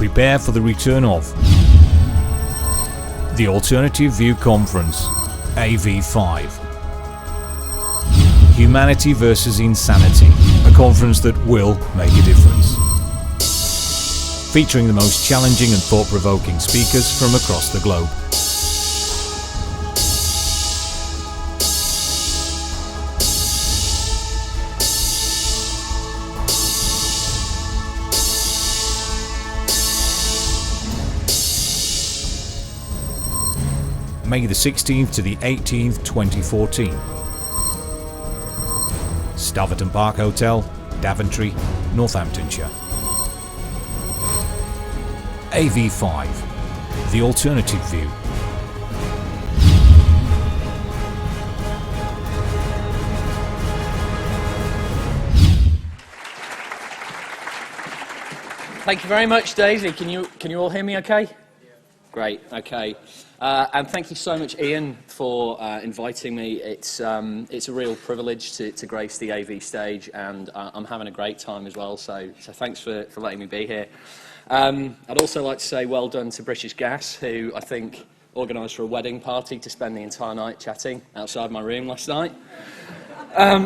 prepare for the return of the Alternative View Conference, AV5. Humanity versus Insanity, a conference that will make a difference. Featuring the most challenging and thought-provoking speakers from across the globe. May the 16th to the 18th, 2014. Staverton Park Hotel, Daventry, Northamptonshire. AV5, the Alternative View. Thank you very much, Daisy. Can you all hear me okay? Yeah. Great, okay. And thank you so much, Ian, for inviting me. It's a real privilege to grace the AV stage, and I'm having a great time as well, so thanks for letting me be here. I'd also like to say well done to British Gas, who I think organised for a wedding party to spend the entire night chatting outside my room last night.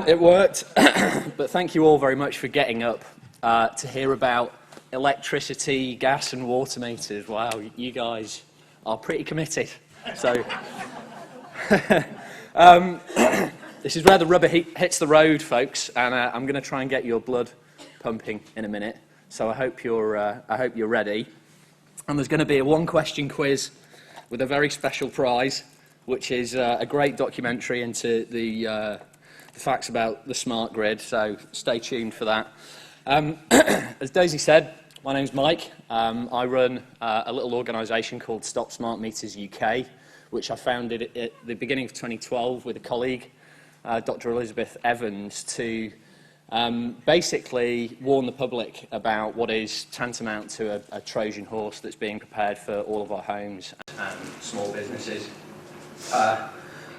It worked, but thank you all very much for getting up to hear about electricity, gas and water meters. Wow, you guys are pretty committed. So this is where the rubber hits the road, folks, and I'm going to try and get your blood pumping in a minute. So I hope you're ready. And there's going to be a one-question quiz with a very special prize, which is a great documentary into the facts about the smart grid. So stay tuned for that. As Daisy said, my name's Mike. I run a little organisation called Stop Smart Meters UK, which I founded at the beginning of 2012 with a colleague, Dr. Elizabeth Evans, to basically warn the public about what is tantamount to a Trojan horse that's being prepared for all of our homes and small businesses. I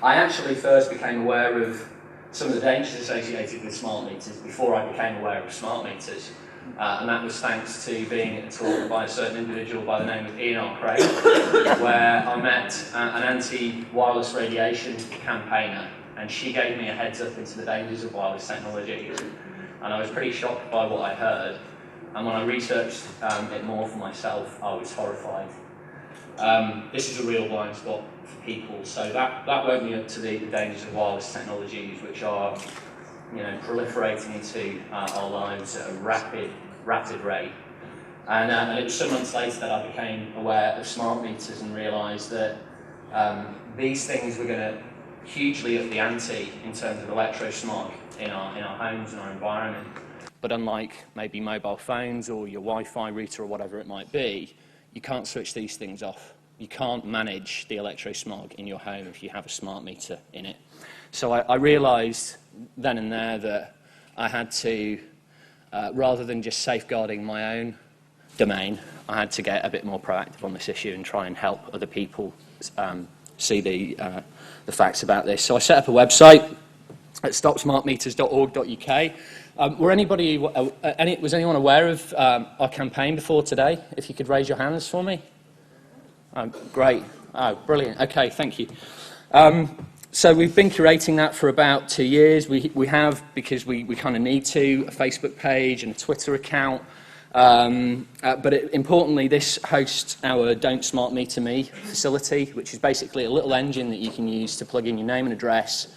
actually first became aware of some of the dangers associated with smart meters before I became aware of smart meters. And that was thanks to being at a talk by a certain individual by the name of Ian R. Craig, where I met an anti-wireless radiation campaigner, and she gave me a heads up into the dangers of wireless technologies. And I was pretty shocked by what I heard. And when I researched it more for myself, I was horrified. This is a real blind spot for people, so that woke me up to the dangers of wireless technologies, which are, proliferating into our lives at a rapid rate. And it was some months later that I became aware of smart meters and realised that these things were going to hugely up the ante in terms of electro-smog in our homes and our environment. But unlike maybe mobile phones or your Wi-Fi router or whatever it might be, you can't switch these things off. You can't manage the electro-smog in your home if you have a smart meter in it. So I realised then and there that I had to, rather than just safeguarding my own domain, I had to get a bit more proactive on this issue and try and help other people see the facts about this. So I set up a website at stopsmartmeters.org.uk. Was anyone aware of our campaign before today? If you could raise your hands for me. Great. Oh, brilliant. Okay, thank you. So we've been curating that for about 2 years. We have, because we kind of need to, a Facebook page and a Twitter account. But importantly, this hosts our Don't Smart Meter Me facility, which is basically a little engine that you can use to plug in your name and address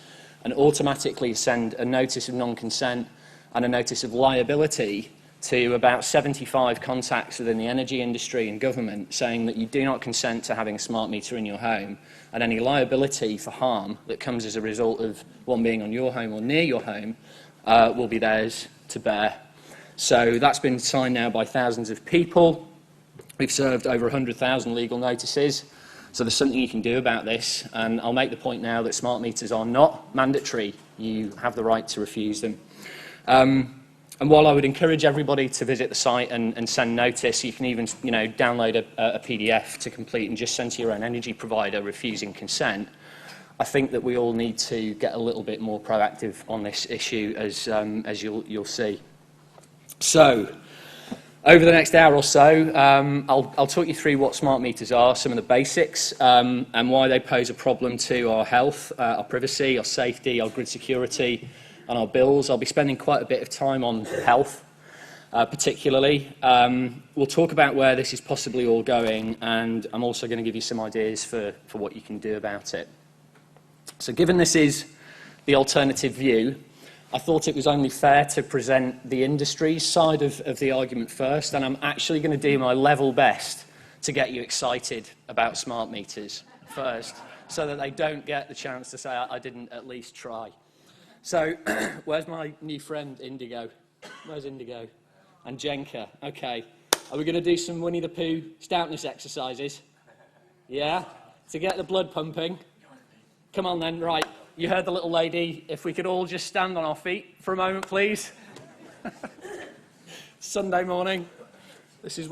and automatically send a notice of non-consent and a notice of liability to about 75 contacts within the energy industry and government, saying that you do not consent to having a smart meter in your home, and any liability for harm that comes as a result of one being on your home or near your home will be theirs to bear. So that's been signed now by thousands of people. We've served over 100,000 legal notices, so there's something you can do about this. And I'll make the point now that smart meters are not mandatory. You have the right to refuse them. And while I would encourage everybody to visit the site and send notice, you can even download a PDF to complete and just send to your own energy provider refusing consent. I think that we all need to get a little bit more proactive on this issue, as you'll see. So, Over the next hour or so, I'll talk you through what smart meters are, some of the basics, and why they pose a problem to our health, our privacy, our safety, our grid security, and our bills. I'll be spending quite a bit of time on health, particularly. We'll talk about where this is possibly all going, and I'm also going to give you some ideas for what you can do about it. So given this is the alternative view, I thought it was only fair to present the industry's side of the argument first, and I'm actually going to do my level best to get you excited about smart meters first, so that they don't get the chance to say I didn't at least try. So, where's my new friend Indigo? Where's Indigo? And Jenka. Okay. Are we going to do some Winnie the Pooh stoutness exercises? Yeah? To get the blood pumping? Come on then, right. You heard the little lady. If we could all just stand on our feet for a moment, please. Sunday morning. This is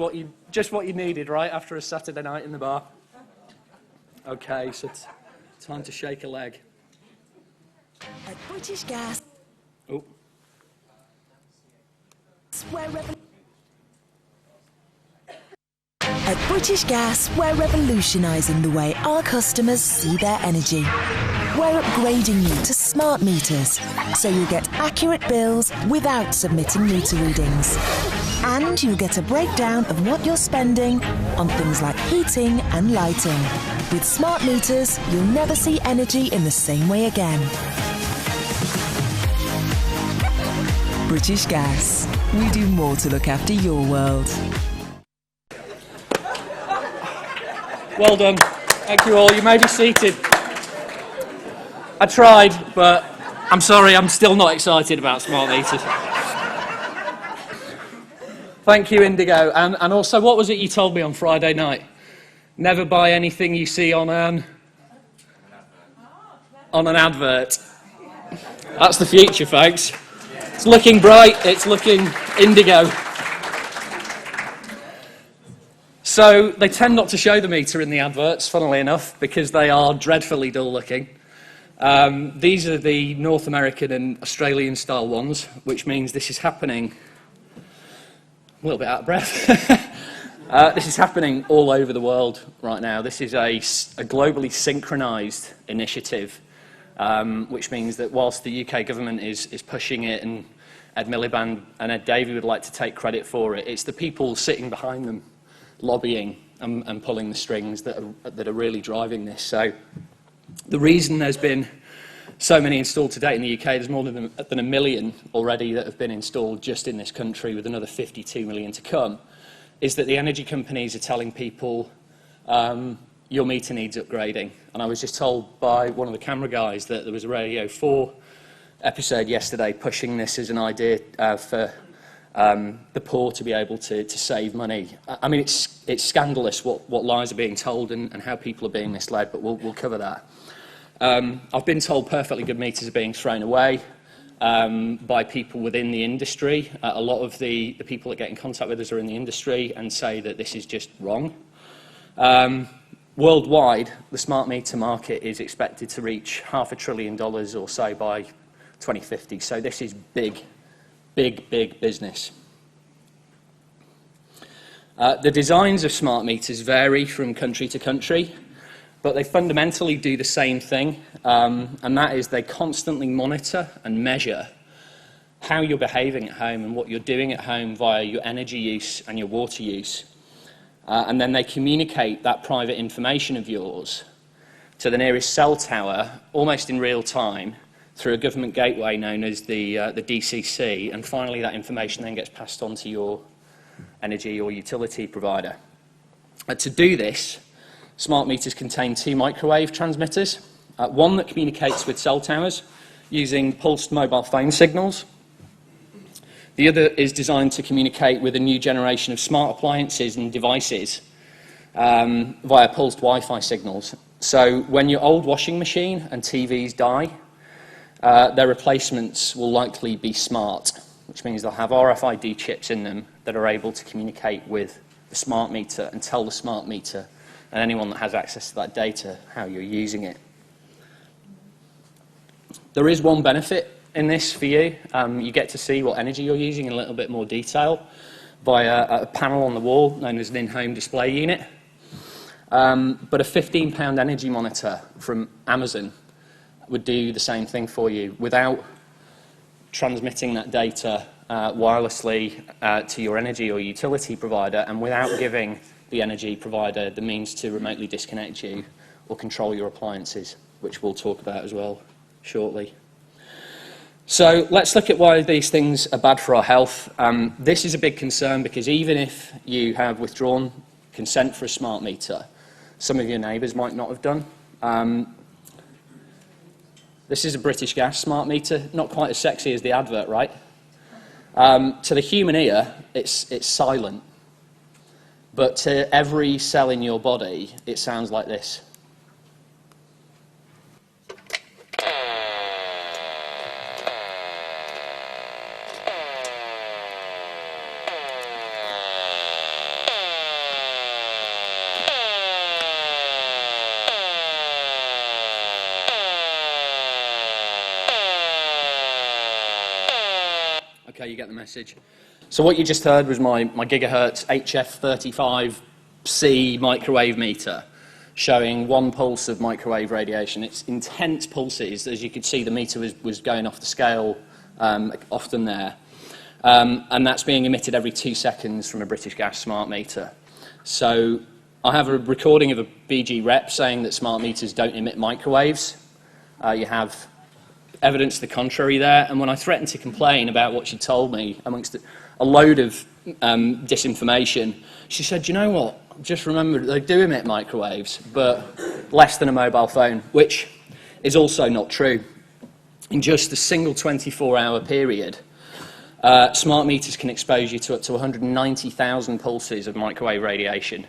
just what you needed, right, after a Saturday night in the bar. Okay, so it's time to shake a leg. At British Gas. Oh. At British Gas, we're revolutionising the way our customers see their energy. We're upgrading you to smart meters, so you'll get accurate bills without submitting meter readings. And you'll get a breakdown of what you're spending on things like heating and lighting. With smart meters, you'll never see energy in the same way again. British Gas. We do more to look after your world. Well done. Thank you all. You may be seated. I tried, but I'm sorry, I'm still not excited about smart meters. Thank you, Indigo. And also, what was it you told me on Friday night? Never buy anything you see on an advert. That's the future, folks. It's looking bright. It's looking indigo. So they tend not to show the meter in the adverts, funnily enough, because they are dreadfully dull looking. These are the North American and Australian style ones, which means this is happening. A little bit out of breath. This is happening all over the world right now. This is a globally synchronized initiative, which means that whilst the UK government is pushing it, and Ed Miliband and Ed Davey would like to take credit for it, it's the people sitting behind them lobbying and pulling the strings that are really driving this. So the reason there's been so many installed to date in the UK, there's more than a million already that have been installed just in this country, with another 52 million to come, is that the energy companies are telling people your meter needs upgrading. And I was just told by one of the camera guys that there was a Radio 4 episode yesterday pushing this as an idea for the poor to be able to save money. I mean, it's scandalous what lies are being told and how people are being misled, but we'll cover that. I've been told perfectly good meters are being thrown away by people within the industry. A lot of the people that get in contact with us are in the industry and say that this is just wrong. Worldwide, the smart meter market is expected to reach $500 billion or so by 2050. So this is big business. The designs of smart meters vary from country to country, but they fundamentally do the same thing, and that is they constantly monitor and measure how you're behaving at home and what you're doing at home via your energy use and your water use. And then they communicate that private information of yours to the nearest cell tower, almost in real time, through a government gateway known as the DCC, and finally that information then gets passed on to your energy or utility provider. To do this, smart meters contain two microwave transmitters, one that communicates with cell towers using pulsed mobile phone signals. The other is designed to communicate with a new generation of smart appliances and devices via pulsed Wi-Fi signals. So when your old washing machine and TVs die, their replacements will likely be smart, which means they'll have RFID chips in them that are able to communicate with the smart meter and tell the smart meter and anyone that has access to that data how you're using it. There is one benefit in this for you. You get to see what energy you're using in a little bit more detail. via a panel on the wall known as an in-home display unit. But a £15 energy monitor from Amazon would do the same thing for you without transmitting that data wirelessly to your energy or utility provider, and without giving the energy provider the means to remotely disconnect you or control your appliances, which we'll talk about as well shortly. So let's look at why these things are bad for our health. This is a big concern because even if you have withdrawn consent for a smart meter, some of your neighbours might not have done. This is a British Gas smart meter, not quite as sexy as the advert, right? To the human ear, it's silent. But to every cell in your body, it sounds like this. Okay, you get the message. So what you just heard was my gigahertz HF35C microwave meter showing 1 pulse of microwave radiation. It's intense pulses. As you could see, the meter was going off the scale often there. And that's being emitted every 2 seconds from a British Gas smart meter. So I have a recording of a BG rep saying that smart meters don't emit microwaves. You have evidence to the contrary there, and when I threatened to complain about what she told me amongst a load of disinformation, she said, you know what, just remember they do emit microwaves, but less than a mobile phone, which is also not true. In just a single 24-hour period, smart meters can expose you to up to 190,000 pulses of microwave radiation,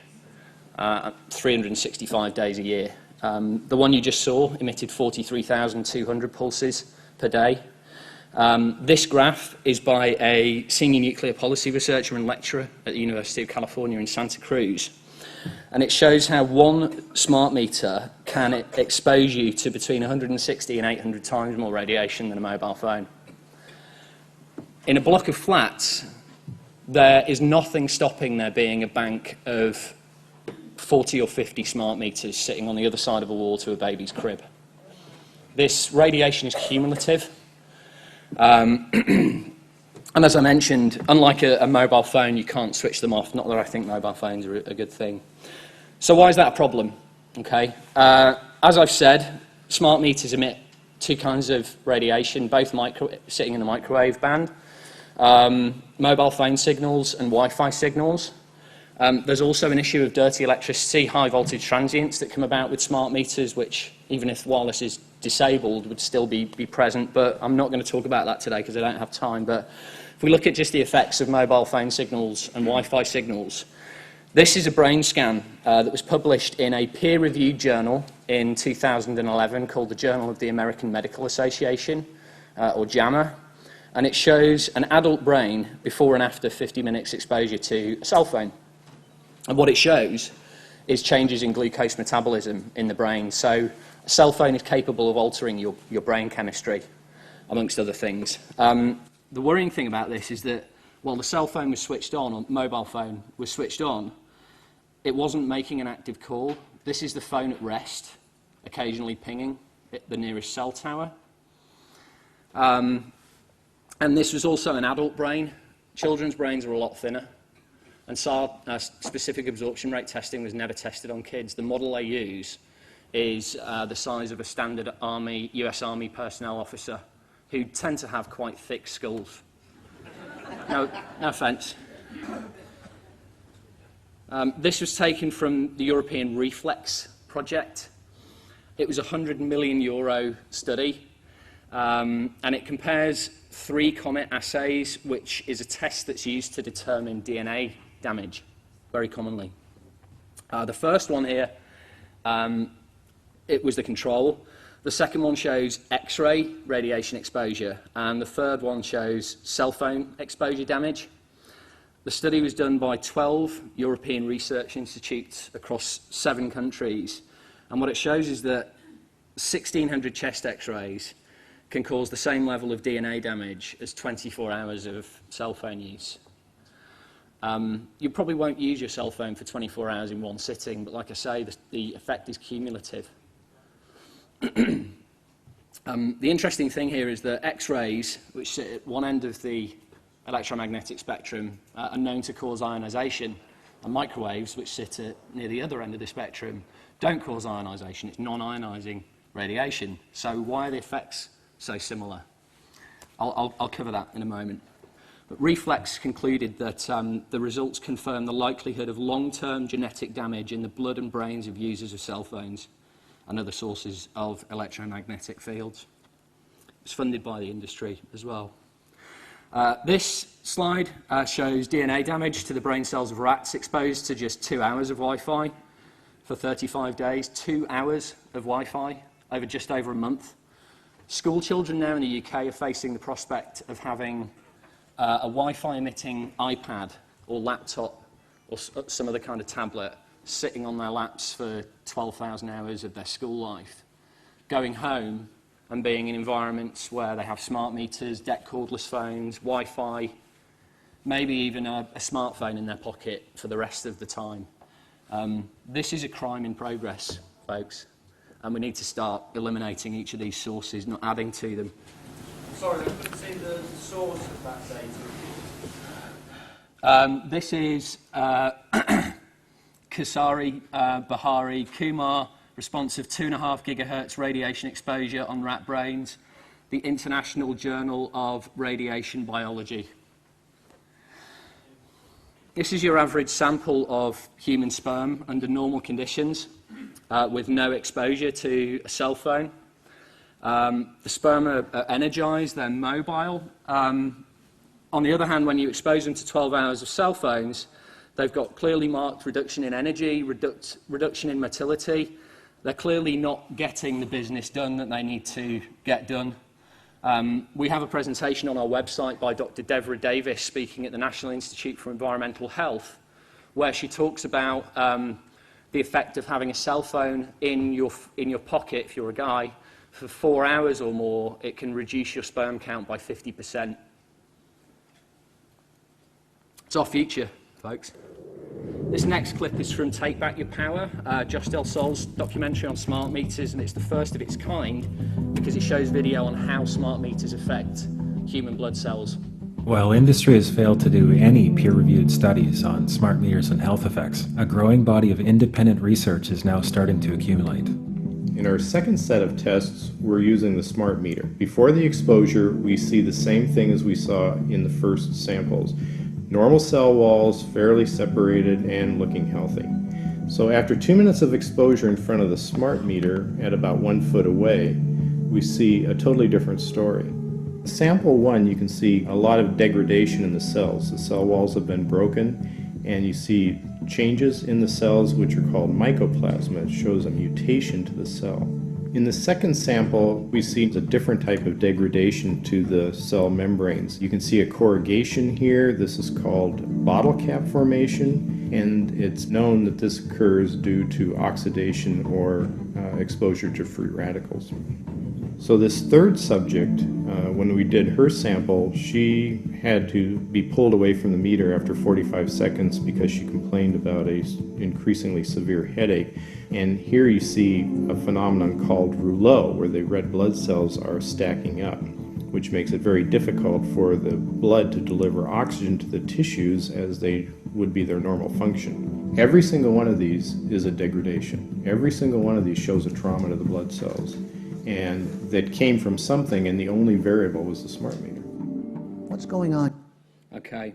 365 days a year. The one you just saw emitted 43,200 pulses per day. This graph is by a senior nuclear policy researcher and lecturer at the University of California in Santa Cruz. And it shows how one smart meter can expose you to between 160 and 800 times more radiation than a mobile phone. In a block of flats, there is nothing stopping there being a bank of 40 or 50 smart meters sitting on the other side of a wall to a baby's crib. This radiation is cumulative. And as I mentioned, unlike a mobile phone, you can't switch them off. Not that I think mobile phones are a good thing. So why is that a problem? Okay. As I've said, smart meters emit 2 kinds of radiation, both sitting in the microwave band. Mobile phone signals and Wi-Fi signals. There's also an issue of dirty electricity, high voltage transients that come about with smart meters, which, even if wireless is disabled, would still be present. But I'm not going to talk about that today because I don't have time. But if we look at just the effects of mobile phone signals and Wi-Fi signals, this is a brain scan that was published in a peer-reviewed journal in 2011 called the Journal of the American Medical Association, or JAMA. And it shows an adult brain before and after 50 minutes exposure to a cell phone. And what it shows is changes in glucose metabolism in the brain. So a cell phone is capable of altering your brain chemistry, amongst other things. The worrying thing about this is that while the cell phone was switched on, or mobile phone was switched on, it wasn't making an active call. This is the phone at rest, occasionally pinging at the nearest cell tower. And this was also an adult brain. Children's brains are a lot thinner. And specific absorption rate testing was never tested on kids. The model they use is the size of a standard US Army personnel officer, who tend to have quite thick skulls. No offence. This was taken from the European Reflex project. It was a €100 million study, and it compares 3 COMET assays, which is a test that's used to determine DNA damage, very commonly. The first one here, it was the control. The second one shows X-ray radiation exposure, and the third one shows cell phone exposure damage. The study was done by 12 European research institutes across 7 countries, and what it shows is that 1,600 chest X-rays can cause the same level of DNA damage as 24 hours of cell phone use. You probably won't use your cell phone for 24 hours in one sitting, but like I say, the effect is cumulative. The interesting thing here is that X-rays, which sit at one end of the electromagnetic spectrum, are known to cause ionisation, and microwaves, which sit at near the other end of the spectrum, don't cause ionisation. It's non-ionising radiation. So why are the effects so similar? I'll cover that in a moment. But Reflex concluded that the results confirm the likelihood of long-term genetic damage in the blood and brains of users of cell phones and other sources of electromagnetic fields. It's funded by the industry as well. This slide shows DNA damage to the brain cells of rats exposed to just 2 hours of Wi-Fi for 35 days. 2 hours of Wi-Fi over just over a month. School children now in the UK are facing the prospect of having a Wi-Fi emitting iPad or laptop or some other kind of tablet sitting on their laps for 12,000 hours of their school life, going home and being in environments where they have smart meters, deck cordless phones, Wi-Fi, maybe even a smartphone in their pocket for the rest of the time. This is a crime in progress, folks, and we need to start eliminating each of these sources, not adding to them. Sorry, I couldn't see the source of that data. This is Kasari, Bahari, Kumar, response of 2.5 gigahertz radiation exposure on rat brains, the International Journal of Radiation Biology. This is your average sample of human sperm under normal conditions with no exposure to a cell phone. The sperm are energized, they're mobile. On the other hand, when you expose them to 12 hours of cell phones, they've got clearly marked reduction in energy, reduction in motility. They're clearly not getting the business done that they need to get done. We have a presentation on our website by Dr. Deborah Davis speaking at the National Institute for Environmental Health, where she talks about the effect of having a cell phone in your pocket, if you're a guy, for 4 hours or more. It can reduce your sperm count by 50%. It's our future, folks. This next clip is from Take Back Your Power, Josh Del Sol's documentary on smart meters, and it's the first of its kind because it shows video on how smart meters affect human blood cells. While industry has failed to do any peer-reviewed studies on smart meters and health effects, a growing body of independent research is now starting to accumulate. In our second set of tests, we're using the smart meter. Before the exposure, we see the same thing as we saw in the first samples. Normal cell walls, fairly separated and looking healthy. So after 2 minutes of exposure in front of the smart meter at about 1 foot away, we see a totally different story. Sample 1, you can see a lot of degradation in the cells. The cell walls have been broken, and you see changes in the cells which are called mycoplasma. It shows a mutation to the cell. In the second sample, we see a different type of degradation to the cell membranes. You can see a corrugation here. This is called bottle cap formation, and it's known that this occurs due to oxidation or exposure to free radicals. So this third subject, when we did her sample, she had to be pulled away from the meter after 45 seconds because she complained about an increasingly severe headache. And here you see a phenomenon called rouleau, where the red blood cells are stacking up, which makes it very difficult for the blood to deliver oxygen to the tissues as they would be their normal function. Every single one of these is a degradation. Every single one of these shows a trauma to the blood cells. And that came from something, and the only variable was the smart meter. What's going on? Okay.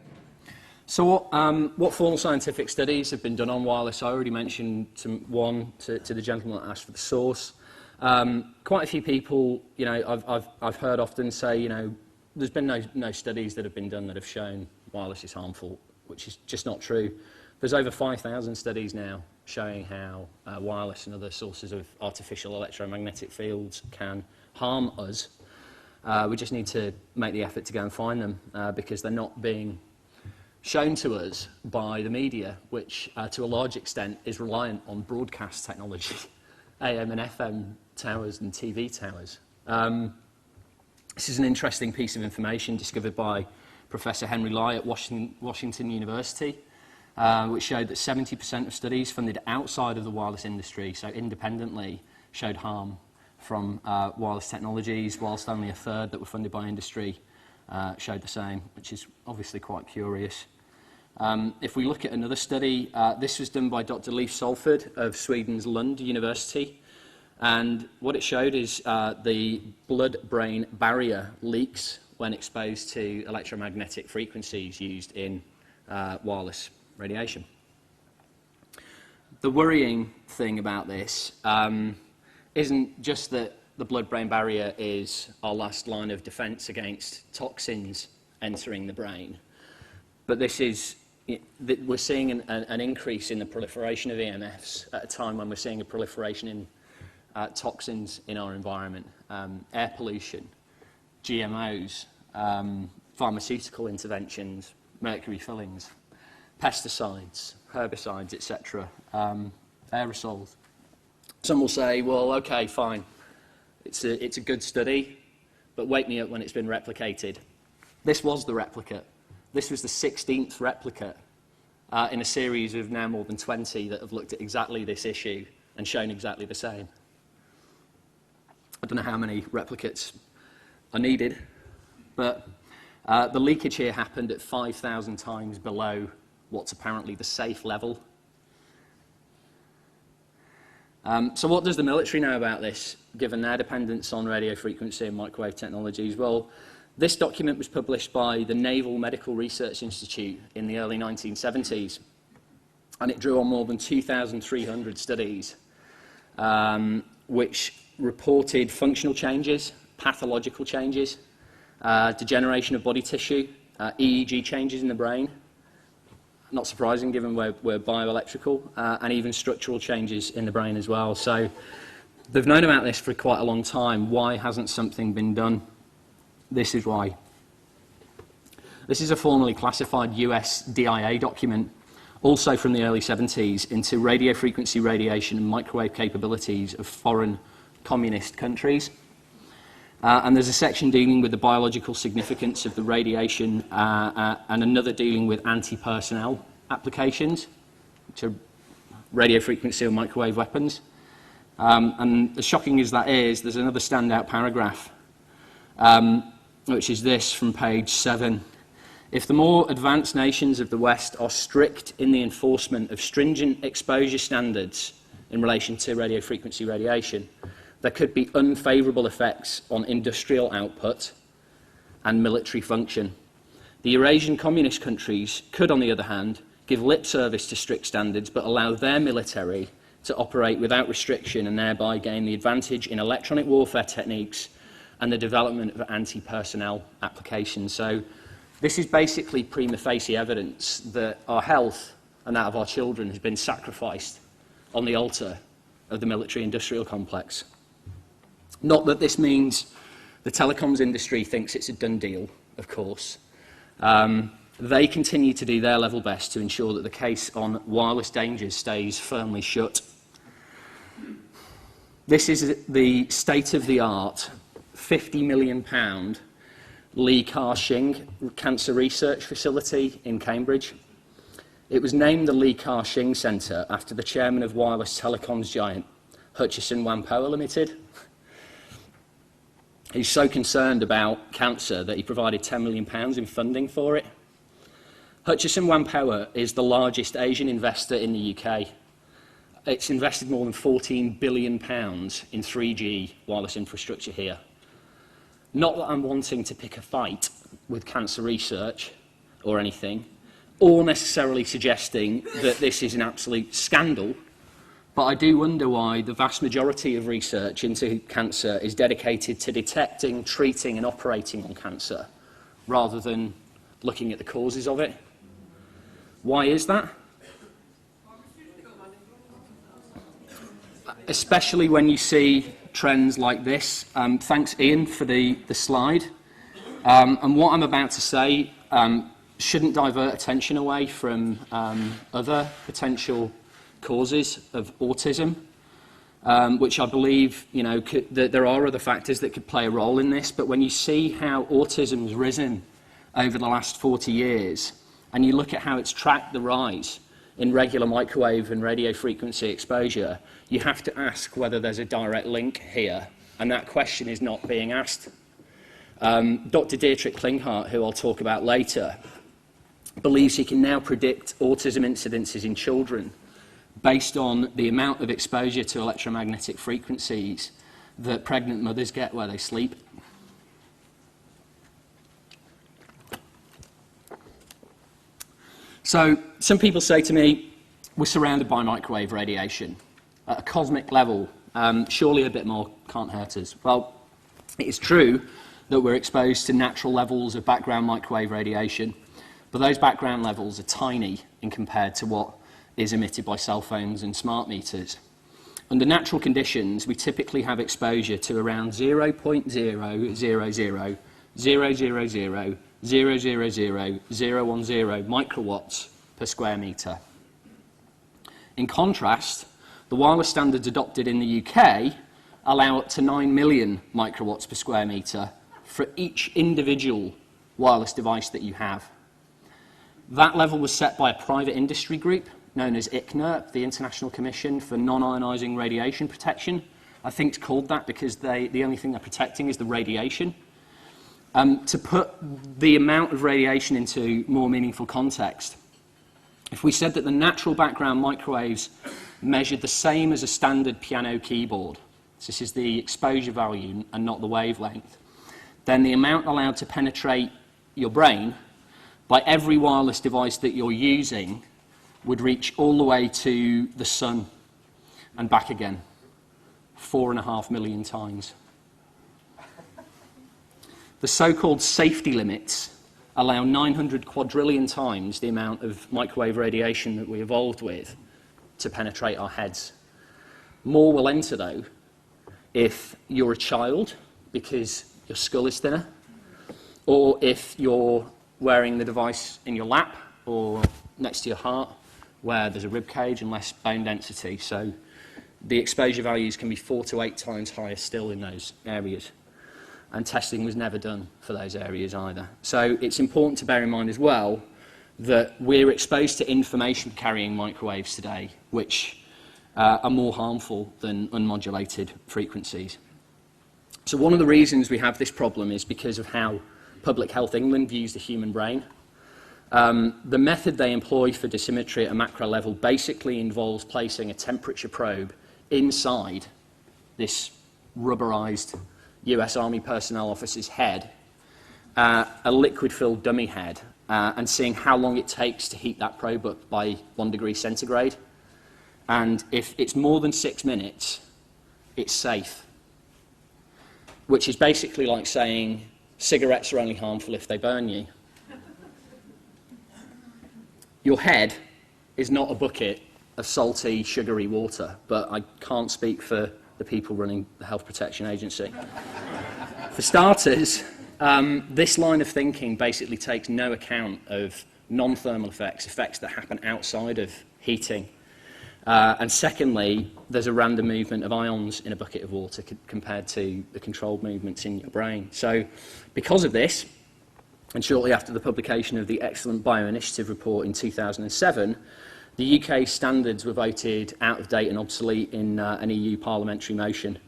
So what formal scientific studies have been done on wireless? I already mentioned one to the gentleman that asked for the source. Quite a few people, you know, I've heard often say, you know, there's been no studies that have been done that have shown wireless is harmful, which is just not true. There's over 5,000 studies now showing how wireless and other sources of artificial electromagnetic fields can harm us. We just need to make the effort to go and find them because they're not being shown to us by the media, which to a large extent is reliant on broadcast technology, AM and FM towers and TV towers. This is an interesting piece of information discovered by Professor Henry Lai at Washington University, which showed that 70% of studies funded outside of the wireless industry, so independently, showed harm from wireless technologies, whilst only a third that were funded by industry showed the same, which is obviously quite curious. If we look at another study, this was done by Dr. Leif Solford of Sweden's Lund University, and what it showed is the blood-brain barrier leaks when exposed to electromagnetic frequencies used in wireless radiation. The worrying thing about this isn't just that the blood-brain barrier is our last line of defense against toxins entering the brain, but this is, we're seeing an increase in the proliferation of EMFs at a time when we're seeing a proliferation in toxins in our environment, air pollution, GMOs, pharmaceutical interventions, mercury fillings, pesticides, herbicides, etc., aerosols. Some will say, well, okay, fine, it's a good study, but wake me up when it's been replicated. This was the replicate. This was the 16th replicate in a series of now more than 20 that have looked at exactly this issue and shown exactly the same. I don't know how many replicates are needed, but the leakage here happened at 5,000 times below what's apparently the safe level. So what does the military know about this, given their dependence on radio frequency and microwave technologies? Well, this document was published by the Naval Medical Research Institute in the early 1970s, and it drew on more than 2,300 studies, which reported functional changes, pathological changes, degeneration of body tissue, EEG changes in the brain, not surprising given we're bioelectrical, and even structural changes in the brain as well. So they've known about this for quite a long time. Why hasn't something been done? This is why. This is a formally classified US DIA document, also from the early 70s, into radio frequency radiation and microwave capabilities of foreign communist countries. And there's a section dealing with the biological significance of the radiation and another dealing with anti-personnel applications, which are radio frequency or microwave weapons. And as shocking as that is, there's another standout paragraph, which is this from page 7. If the more advanced nations of the West are strict in the enforcement of stringent exposure standards in relation to radio frequency radiation, there could be unfavourable effects on industrial output and military function. The Eurasian communist countries could, on the other hand, give lip service to strict standards but allow their military to operate without restriction and thereby gain the advantage in electronic warfare techniques and the development of anti-personnel applications. So this is basically prima facie evidence that our health and that of our children has been sacrificed on the altar of the military-industrial complex. Not that this means the telecoms industry thinks it's a done deal, of course. They continue to do their level best to ensure that the case on wireless dangers stays firmly shut. This is the state-of-the-art £50 million Lee Ka-shing Cancer Research Facility in Cambridge. It was named the Lee Ka-shing Centre after the chairman of wireless telecoms giant Hutchison Whampoa Limited. He's so concerned about cancer that he provided £10 million in funding for it. Hutchison Whampoa is the largest Asian investor in the UK. It's invested more than £14 billion in 3G wireless infrastructure here. Not that I'm wanting to pick a fight with cancer research or anything, or necessarily suggesting that this is an absolute scandal, but I do wonder why the vast majority of research into cancer is dedicated to detecting, treating and operating on cancer, rather than looking at the causes of it. Why is that? Especially when you see trends like this. Thanks, Ian, for the slide. And what I'm about to say shouldn't divert attention away from other potential causes of autism, which I believe, that there are other factors that could play a role in this. But when you see how autism has risen over the last 40 years, and you look at how it's tracked the rise in regular microwave and radio frequency exposure, you have to ask whether there's a direct link here, and that question is not being asked. Dr. Dietrich Klinghardt, who I'll talk about later, believes he can now predict autism incidences in children based on the amount of exposure to electromagnetic frequencies that pregnant mothers get where they sleep. So some people say to me, we're surrounded by microwave radiation. At a cosmic level, surely a bit more can't hurt us. Well, it is true that we're exposed to natural levels of background microwave radiation, but those background levels are tiny in compared to what is emitted by cell phones and smart meters. Under natural conditions, we typically have exposure to around 0.00000000010 microwatts per square metre. In contrast, the wireless standards adopted in the UK allow up to 9 million microwatts per square metre for each individual wireless device that you have. That level was set by a private industry group known as ICNIRP, the International Commission for Non-Ionising Radiation Protection. I think it's called that because the only thing they're protecting is the radiation. To put the amount of radiation into more meaningful context, if we said that the natural background microwaves measured the same as a standard piano keyboard, so this is the exposure value and not the wavelength, then the amount allowed to penetrate your brain by every wireless device that you're using would reach all the way to the sun and back again, 4.5 million times. The so-called safety limits allow 900 quadrillion times the amount of microwave radiation that we evolved with to penetrate our heads. More will enter, though, if you're a child, because your skull is thinner, or if you're wearing the device in your lap or next to your heart, where there's a rib cage and less bone density. So the exposure values can be 4 to 8 times higher still in those areas. And testing was never done for those areas either. So it's important to bear in mind as well that we're exposed to information-carrying microwaves today, which are more harmful than unmodulated frequencies. So one of the reasons we have this problem is because of how Public Health England views the human brain. The method they employ for dosimetry at a macro level basically involves placing a temperature probe inside this rubberized US Army personnel officer's head, a liquid-filled dummy head, and seeing how long it takes to heat that probe up by 1 degree centigrade. And if it's more than 6 minutes, it's safe. Which is basically like saying cigarettes are only harmful if they burn you. Your head is not a bucket of salty, sugary water, but I can't speak for the people running the Health Protection Agency. For starters, this line of thinking basically takes no account of non-thermal effects that happen outside of heating. And secondly, there's a random movement of ions in a bucket of water compared to the controlled movements in your brain. So because of this, and shortly after the publication of the excellent Bioinitiative report in 2007, the UK standards were voted out of date and obsolete in an EU parliamentary motion.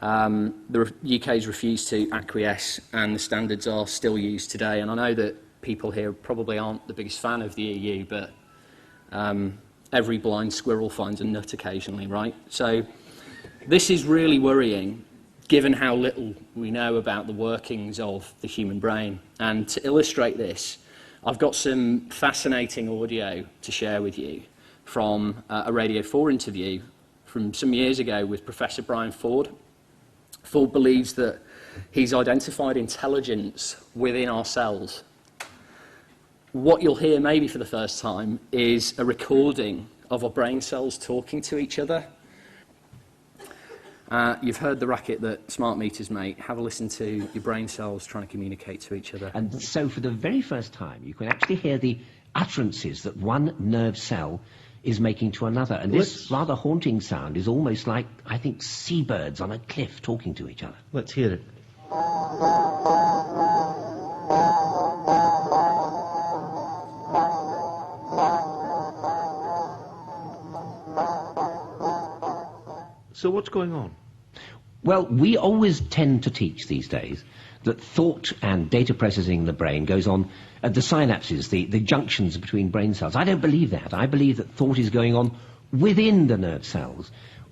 The UK's refused to acquiesce, and the standards are still used today. And I know that people here probably aren't the biggest fan of the EU, but every blind squirrel finds a nut occasionally, right? So this is really worrying, given how little we know about the workings of the human brain. And to illustrate this, I've got some fascinating audio to share with you from a Radio 4 interview from some years ago with Professor Brian Ford. Ford believes that he's identified intelligence within our cells. What you'll hear maybe for the first time is a recording of our brain cells talking to each other. You've heard the racket that smart meters make. Have a listen to your brain cells trying to communicate to each other. And so for the very first time, you can actually hear the utterances that one nerve cell is making to another. And this rather haunting sound is almost like, I think, seabirds on a cliff talking to each other. Let's hear it. So what's going on? Well, we always tend to teach these days that thought and data processing in the brain goes on at the synapses, the junctions between brain cells. I don't believe that. I believe that thought is going on within the nerve cells.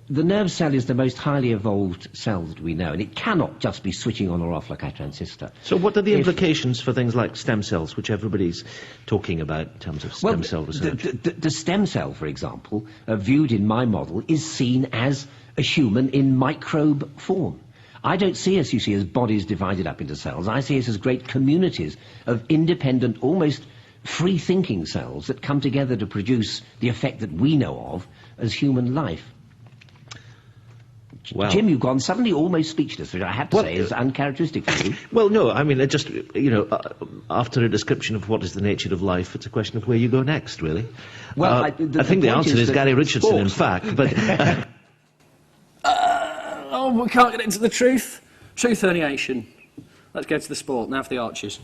The nerve cell is the most highly evolved cell that we know, and it cannot just be switching on or off like a transistor. So what are the implications for things like stem cells, which everybody's talking about in terms of stem cell research? The stem cell, for example, viewed in my model, is seen as a human in microbe form. I don't see us, you see, as bodies divided up into cells. I see us as great communities of independent, almost free-thinking cells that come together to produce the effect that we know of as human life. Well, Jim, you've gone suddenly almost speechless, which I have to say is uncharacteristic for you. Well, no, I mean, just, after a description of what is the nature of life, it's a question of where you go next, really. Well, I think the answer is Gary Richardson, in fact, but... Oh, we can't get into the truth. Truth herniation. Let's go to the sport. Now for the archers.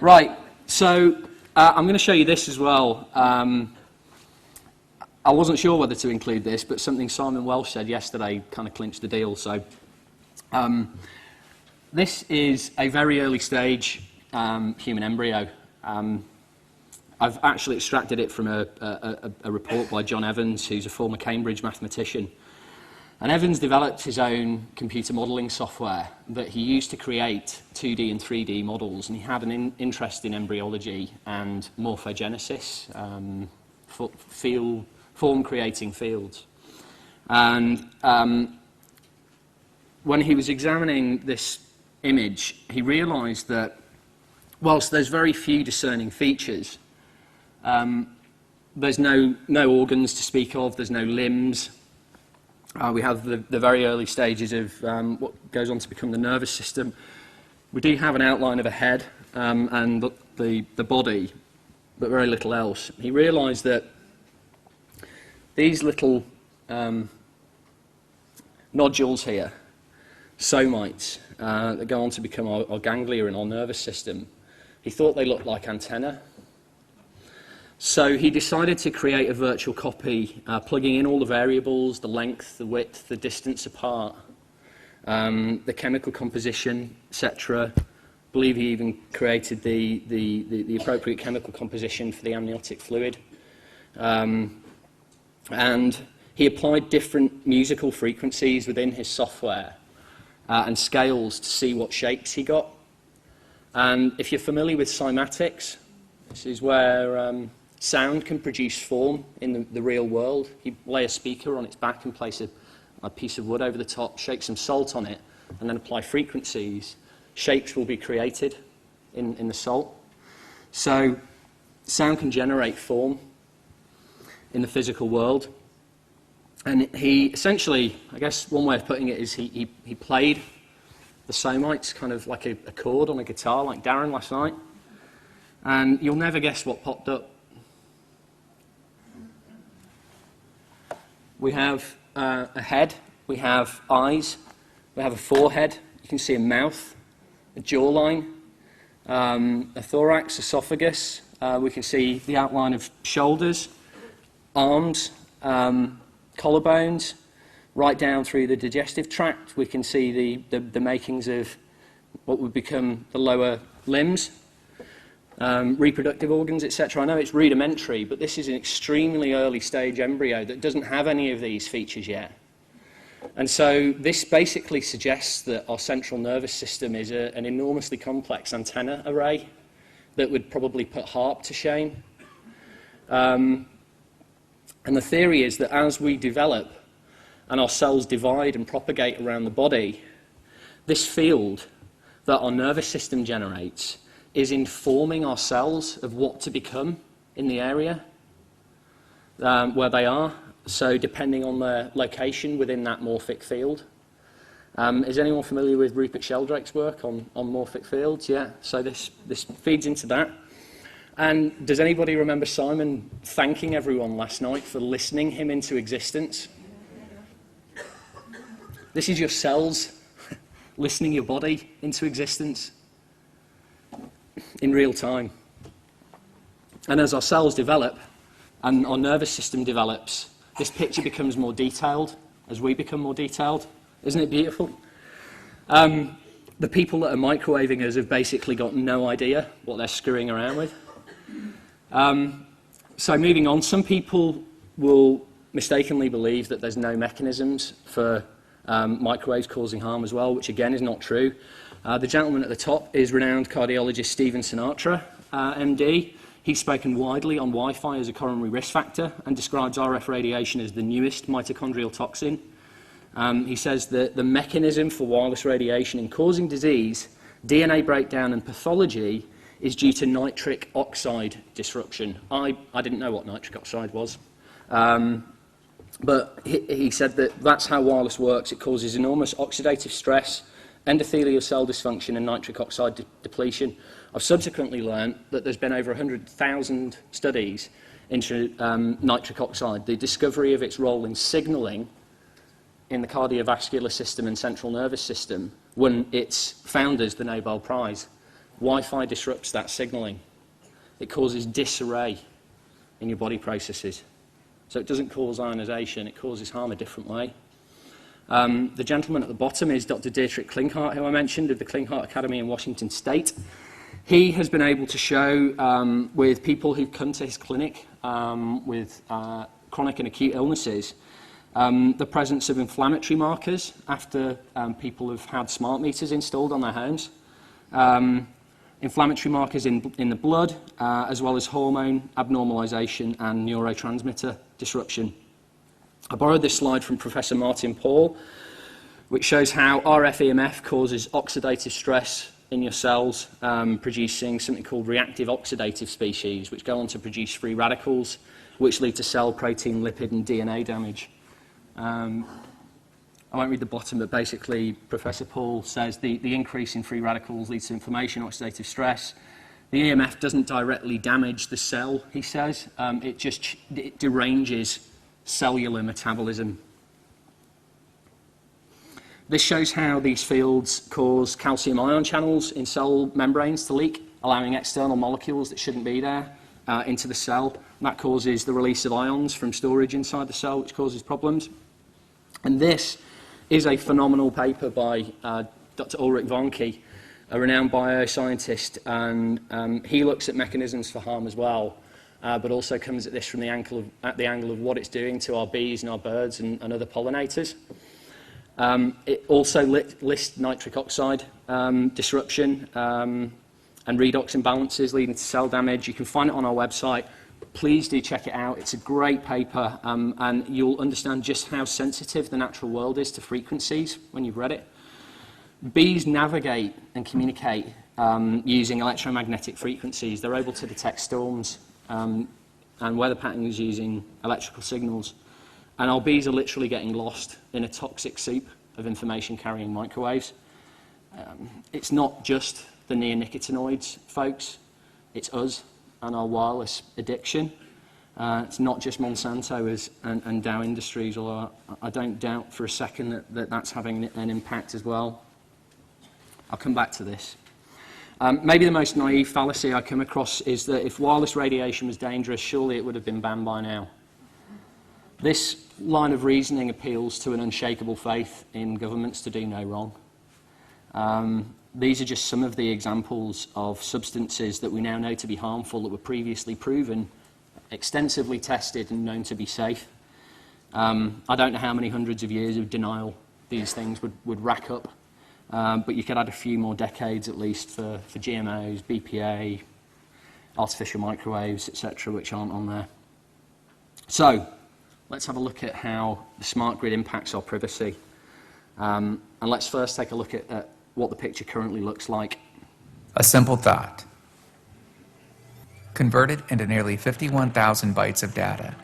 Right, so I'm going to show you this as well. I wasn't sure whether to include this, but something Simon Welsh said yesterday kind of clinched the deal. So this is a very early stage human embryo. I've actually extracted it from a report by John Evans, who's a former Cambridge mathematician. And Evans developed his own computer modelling software that he used to create 2D and 3D models, and he had an interest in embryology and morphogenesis, form-creating fields. And when he was examining this image, he realised that whilst there's very few discerning features, there's no organs to speak of, there's no limbs. We have the very early stages of what goes on to become the nervous system. We do have an outline of a head and the body, but very little else. He realised that these little nodules here, somites, that go on to become our ganglia in our nervous system, he thought they looked like antennae. So he decided to create a virtual copy, plugging in all the variables, the length, the width, the distance apart, the chemical composition, etc. I believe he even created the appropriate chemical composition for the amniotic fluid. And he applied different musical frequencies within his software and scales to see what shapes he got. And if you're familiar with cymatics, this is where sound can produce form in the real world. You lay a speaker on its back and place a piece of wood over the top, shake some salt on it, and then apply frequencies. Shapes will be created in the salt. So sound can generate form in the physical world. And he essentially, I guess one way of putting it is he played the somites kind of like a chord on a guitar, like Darren last night. And you'll never guess what popped up. We have a head, we have eyes, we have a forehead, you can see a mouth, a jawline, a thorax, esophagus, we can see the outline of shoulders, arms, collarbones, right down through the digestive tract. We can see the makings of what would become the lower limbs, reproductive organs, etc. I know it's rudimentary, but this is an extremely early stage embryo that doesn't have any of these features yet. And so this basically suggests that our central nervous system is an enormously complex antenna array that would probably put HARP to shame. And the theory is that as we develop and our cells divide and propagate around the body, this field that our nervous system generates is informing our cells of what to become in the area where they are, so depending on their location within that morphic field. Is anyone familiar with Rupert Sheldrake's work on morphic fields? Yeah, so this feeds into that. And does anybody remember Simon thanking everyone last night for listening him into existence? This is your cells listening your body into existence in real time. And as our cells develop and our nervous system develops, this picture becomes more detailed as we become more detailed. Isn't it beautiful? The people that are microwaving us have basically got no idea what they're screwing around with. So moving on, some people will mistakenly believe that there's no mechanisms for microwaves causing harm as well, which again is not true. The gentleman at the top is renowned cardiologist Stephen Sinatra, MD. He's spoken widely on Wi-Fi as a coronary risk factor and describes RF radiation as the newest mitochondrial toxin. He says that the mechanism for wireless radiation in causing disease, DNA breakdown and pathology is due to nitric oxide disruption. I didn't know what nitric oxide was. But he said that that's how wireless works. It causes enormous oxidative stress, endothelial cell dysfunction and nitric oxide depletion. I've subsequently learned that there's been over 100,000 studies into nitric oxide, the discovery of its role in signalling in the cardiovascular system and central nervous system won its founders the Nobel Prize. Wi-Fi disrupts that signalling. It causes disarray in your body processes. So it doesn't cause ionization, it causes harm a different way. The gentleman at the bottom is Dr. Dietrich Klinghardt, who I mentioned, of the Klinghardt Academy in Washington State. He has been able to show with people who've come to his clinic with chronic and acute illnesses the presence of inflammatory markers after people have had smart meters installed on their homes. Inflammatory markers in the blood, as well as hormone abnormalization and neurotransmitter disruption. I borrowed this slide from Professor Martin Paul, which shows how RF EMF causes oxidative stress in your cells, producing something called reactive oxidative species, which go on to produce free radicals, which lead to cell, protein, lipid, and DNA damage. I won't read the bottom, but basically Professor Paul says the increase in free radicals leads to inflammation, oxidative stress. The EMF doesn't directly damage the cell, he says. It deranges cellular metabolism. This shows how these fields cause calcium ion channels in cell membranes to leak, allowing external molecules that shouldn't be there into the cell. That causes the release of ions from storage inside the cell, which causes problems. And this is a phenomenal paper by Dr. Ulrich Warnke, a renowned bioscientist, and he looks at mechanisms for harm as well, but also comes at this from the angle of what it's doing to our bees and our birds and other pollinators. It also lists nitric oxide disruption and redox imbalances leading to cell damage. You can find it on our website. Please do check it out. It's a great paper, and you'll understand just how sensitive the natural world is to frequencies when you've read it. Bees navigate and communicate using electromagnetic frequencies. They're able to detect storms and weather patterns using electrical signals. And our bees are literally getting lost in a toxic soup of information-carrying microwaves. It's not just the neonicotinoids, folks. It's us and our wireless addiction. It's not just Monsanto and Dow Industries, although I don't doubt for a second that that's having an impact as well. I'll come back to this. Maybe the most naive fallacy I come across is that if wireless radiation was dangerous, surely it would have been banned by now. This line of reasoning appeals to an unshakable faith in governments to do no wrong. These are just some of the examples of substances that we now know to be harmful that were previously proven, extensively tested and known to be safe. I don't know how many hundreds of years of denial these things would rack up, but you could add a few more decades at least for GMOs, BPA, artificial microwaves, etc., which aren't on there. So, let's have a look at how the smart grid impacts our privacy. And let's first take a look at what the picture currently looks like. A simple thought. Converted into nearly 51,000 bytes of data.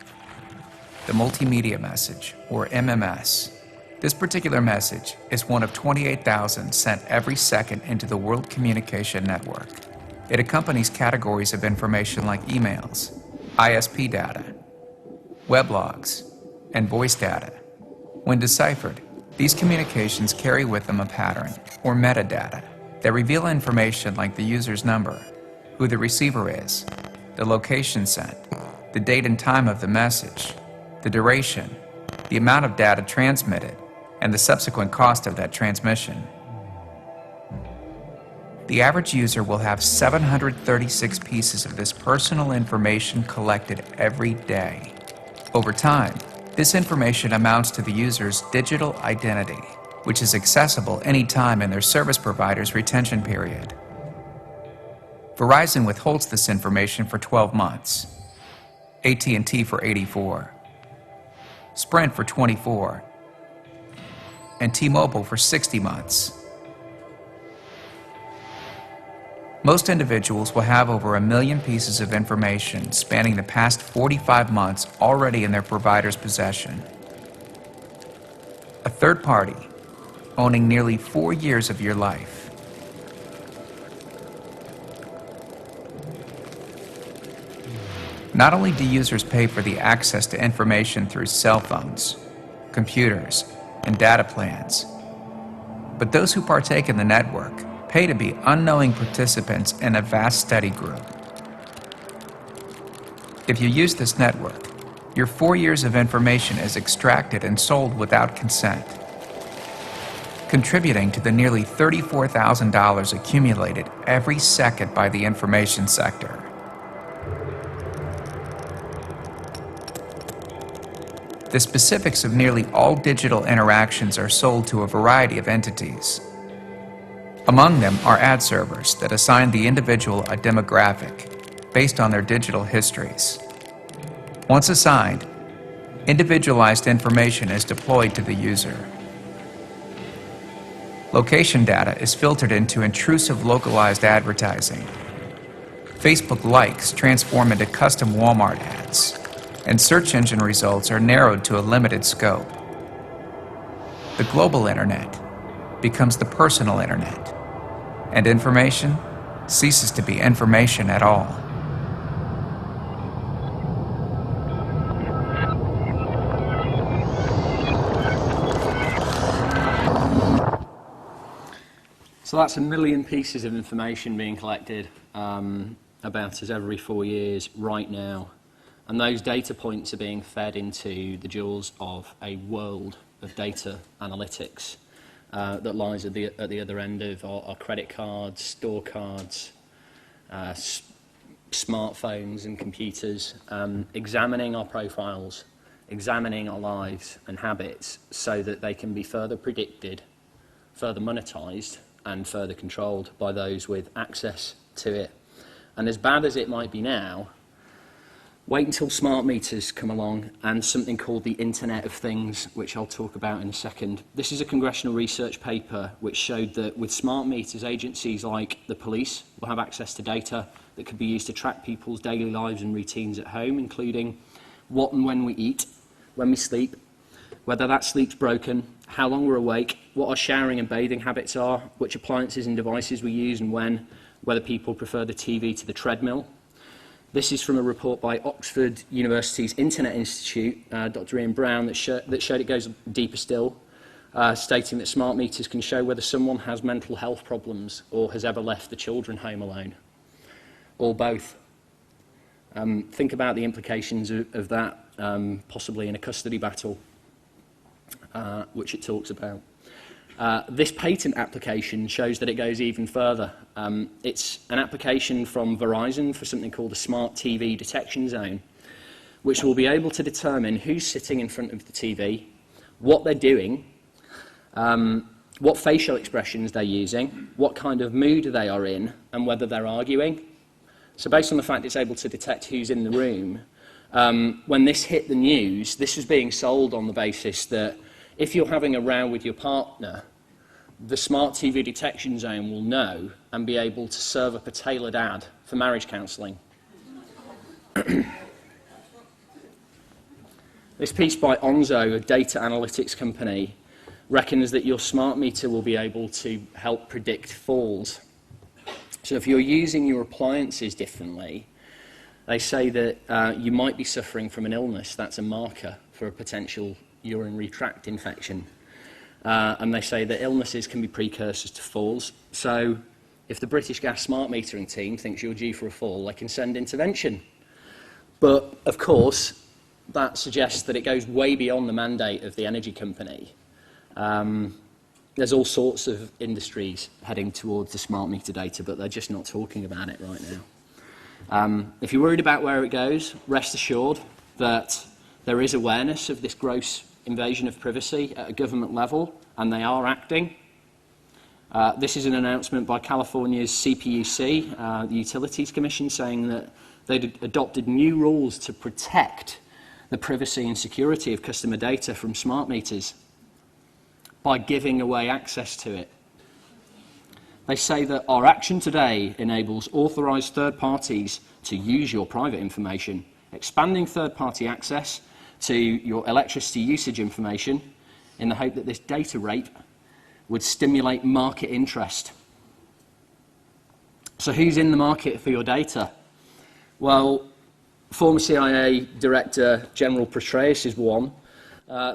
The multimedia message, or MMS. This particular message is one of 28,000 sent every second into the World Communication Network. It accompanies categories of information like emails, ISP data, weblogs, and voice data. When deciphered, these communications carry with them a pattern, or metadata, that reveal information like the user's number, who the receiver is, the location sent, the date and time of the message, the duration, the amount of data transmitted, and the subsequent cost of that transmission. The average user will have 736 pieces of this personal information collected every day. Over time, this information amounts to the user's digital identity, which is accessible anytime in their service provider's retention period. Verizon withholds this information for 12 months, AT&T for 84, Sprint for 24, and T-Mobile for 60 months. Most individuals will have over 1 million pieces of information spanning the past 45 months already in their provider's possession. A third party owning nearly 4 years of your life. Not only do users pay for the access to information through cell phones, computers, and data plans, but those who partake in the network pay to be unknowing participants in a vast study group. If you use this network, your 4 years of information is extracted and sold without consent, contributing to the nearly $34,000 accumulated every second by the information sector. The specifics of nearly all digital interactions are sold to a variety of entities. Among them are ad servers that assign the individual a demographic based on their digital histories. Once assigned, individualized information is deployed to the user. Location data is filtered into intrusive localized advertising. Facebook likes transform into custom Walmart ads, and search engine results are narrowed to a limited scope. The global internet becomes the personal internet, and information ceases to be information at all. So that's 1 million pieces of information being collected about us every 4 years right now. And those data points are being fed into the jaws of a world of data analytics that lies at the other end of our credit cards, store cards, smartphones and computers, examining our profiles, examining our lives and habits so that they can be further predicted, further monetized, and further controlled by those with access to it. And as bad as it might be now, wait until smart meters come along and something called the Internet of Things, which I'll talk about in a second. This is a congressional research paper which showed that with smart meters, agencies like the police will have access to data that could be used to track people's daily lives and routines at home, including what and when we eat, when we sleep, whether that sleep's broken, how long we're awake, what our showering and bathing habits are, which appliances and devices we use and when, whether people prefer the TV to the treadmill. This is from a report by Oxford University's Internet Institute, Dr. Ian Brown, that showed it goes deeper still, stating that smart meters can show whether someone has mental health problems or has ever left the children home alone, or both. Think about the implications of that, possibly in a custody battle, which it talks about. This patent application shows that it goes even further. It's an application from Verizon for something called a smart TV detection zone, which will be able to determine who's sitting in front of the TV, what they're doing, what facial expressions they're using, what kind of mood they are in, and whether they're arguing. So based on the fact it's able to detect who's in the room, when this hit the news, this was being sold on the basis that if you're having a row with your partner, the smart TV detection zone will know and be able to serve up a tailored ad for marriage counselling. This piece by Onzo, a data analytics company, reckons that your smart meter will be able to help predict falls. So if you're using your appliances differently, they say that you might be suffering from an illness. That's a marker for a potential urinary tract infection. And they say that illnesses can be precursors to falls. So if the British Gas smart metering team thinks you're due for a fall, they can send intervention. But of course, that suggests that it goes way beyond the mandate of the energy company. There's all sorts of industries heading towards the smart meter data, but they're just not talking about it right now. If you're worried about where it goes, rest assured that there is awareness of this gross invasion of privacy at a government level, and they are acting. This is an announcement by California's CPUC, the Utilities Commission, saying that they'd adopted new rules to protect the privacy and security of customer data from smart meters by giving away access to it. They say that our action today enables authorised third parties to use your private information, expanding third-party access to your electricity usage information in the hope that this data rape would stimulate market interest. So who's in the market for your data? Well, former CIA Director General Petraeus is one.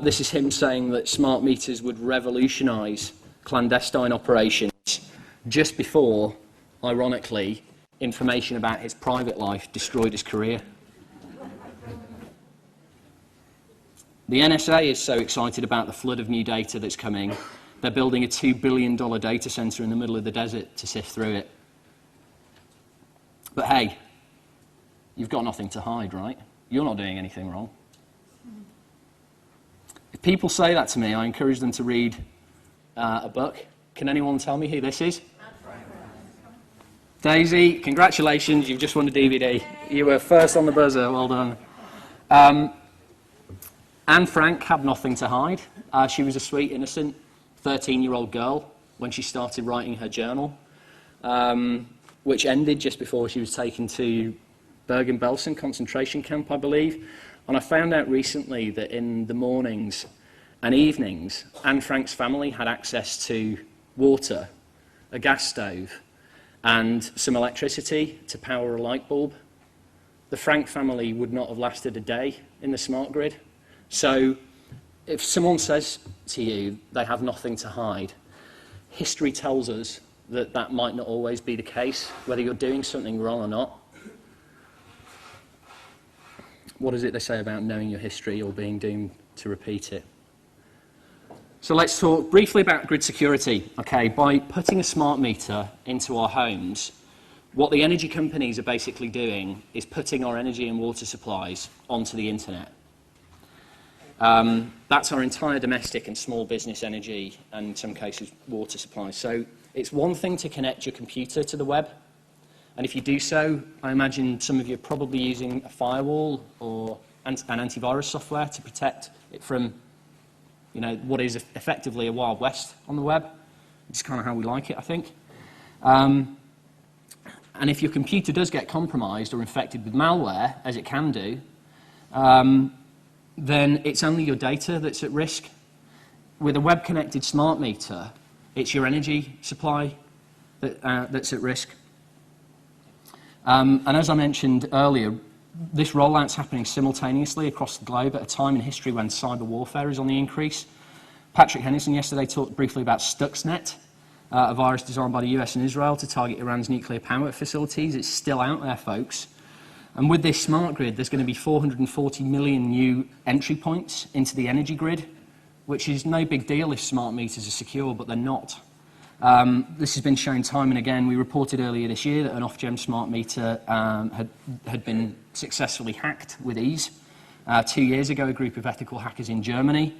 This is him saying that smart meters would revolutionise clandestine operations just before, ironically, information about his private life destroyed his career. The NSA is so excited about the flood of new data that's coming, they're building a $2 billion data centre in the middle of the desert to sift through it. But hey, you've got nothing to hide, right? You're not doing anything wrong. If people say that to me, I encourage them to read a book. Can anyone tell me who this is? Daisy, congratulations, you've just won a DVD. You were first on the buzzer, well done. Anne Frank had nothing to hide. She was a sweet, innocent 13-year-old girl when she started writing her journal, which ended just before she was taken to Bergen-Belsen concentration camp, I believe. And I found out recently that in the mornings and evenings, Anne Frank's family had access to water, a gas stove, and some electricity to power a light bulb. The Frank family would not have lasted a day in the smart grid. So if someone says to you they have nothing to hide, history tells us that that might not always be the case, whether you're doing something wrong or not. What is it they say about knowing your history or being doomed to repeat it? So let's talk briefly about grid security. Okay, by putting a smart meter into our homes, what the energy companies are basically doing is putting our energy and water supplies onto the internet. That's our entire domestic and small business energy, and in some cases water supplies. So it's one thing to connect your computer to the web, and if you do so, I imagine some of you are probably using a firewall or an antivirus software to protect it from, you know, what is effectively a Wild West on the web. It's kind of how we like it, I think. And if your computer does get compromised or infected with malware, as it can do, then it's only your data that's at risk. With a web-connected smart meter, it's your energy supply that's at risk. And as I mentioned earlier, this rollout's happening simultaneously across the globe at a time in history when cyber warfare is on the increase. Patrick Henderson yesterday talked briefly about Stuxnet, a virus designed by the US and Israel to target Iran's nuclear power facilities. It's still out there, folks. And with this smart grid, there's going to be 440 million new entry points into the energy grid, which is no big deal if smart meters are secure, but they're not. This has been shown time and again. We reported earlier this year that an off-gem smart meter had been successfully hacked with ease. 2 years ago, a group of ethical hackers in Germany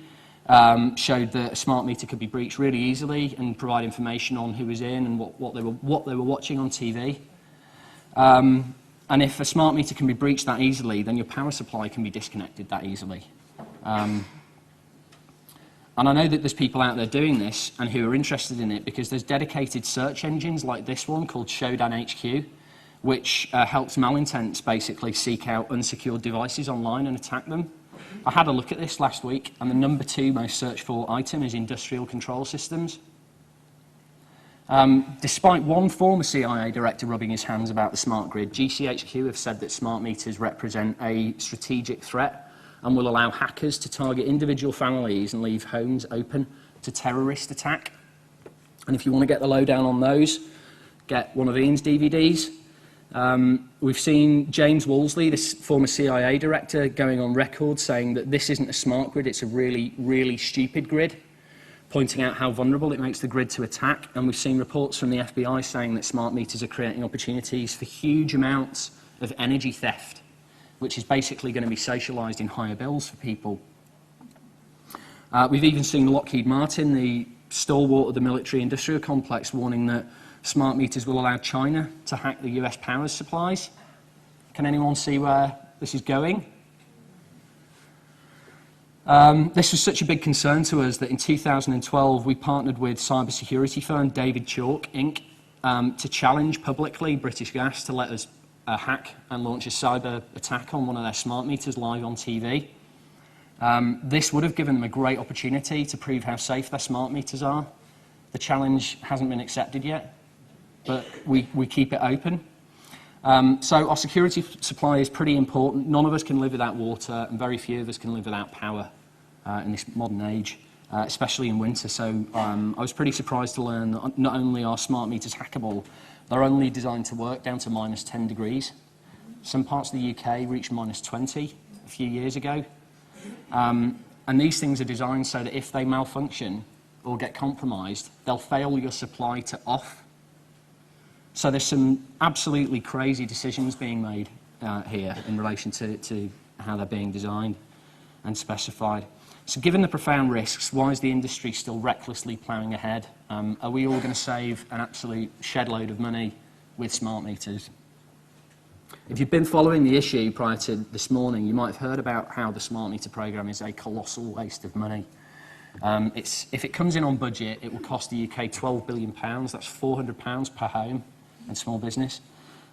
showed that a smart meter could be breached really easily and provide information on who was in and what they were watching on TV. And if a smart meter can be breached that easily, then your power supply can be disconnected that easily. And I know that there's people out there doing this and who are interested in it because there's dedicated search engines like this one called Shodan HQ, which helps malintents basically seek out unsecured devices online and attack them. I had a look at this last week, and the number 2 most searched for item is industrial control systems. Despite one former CIA director rubbing his hands about the smart grid, GCHQ have said that smart meters represent a strategic threat and will allow hackers to target individual families and leave homes open to terrorist attack. And if you want to get the lowdown on those, get one of Ian's DVDs. We've seen James Wolseley, this former CIA director, going on record saying that this isn't a smart grid, it's a really, really stupid grid, pointing out how vulnerable it makes the grid to attack. And we've seen reports from the FBI saying that smart meters are creating opportunities for huge amounts of energy theft, which is basically going to be socialised in higher bills for people. We've even seen Lockheed Martin, the stalwart of the military-industrial complex, warning that smart meters will allow China to hack the US power supplies. Can anyone see where this is going? This was such a big concern to us that in 2012 we partnered with cybersecurity firm David Chalk Inc. To challenge publicly British Gas to let us hack and launch a cyber attack on one of their smart meters live on TV. This would have given them a great opportunity to prove how safe their smart meters are. The challenge hasn't been accepted yet, but we keep it open. So our security supply is pretty important. None of us can live without water, and very few of us can live without power in this modern age, especially in winter. So I was pretty surprised to learn that not only are smart meters hackable, they're only designed to work down to minus 10 degrees. Some parts of the UK reached minus 20 a few years ago. And these things are designed so that if they malfunction or get compromised, they'll fail your supply to off. So there's some absolutely crazy decisions being made here in relation to how they're being designed and specified. So given the profound risks, why is the industry still recklessly ploughing ahead? Are we all going to save an absolute shed load of money with smart meters? If you've been following the issue prior to this morning, you might have heard about how the smart meter programme is a colossal waste of money. If it comes in on budget, it will cost the UK £12 billion. That's £400 per home and small business.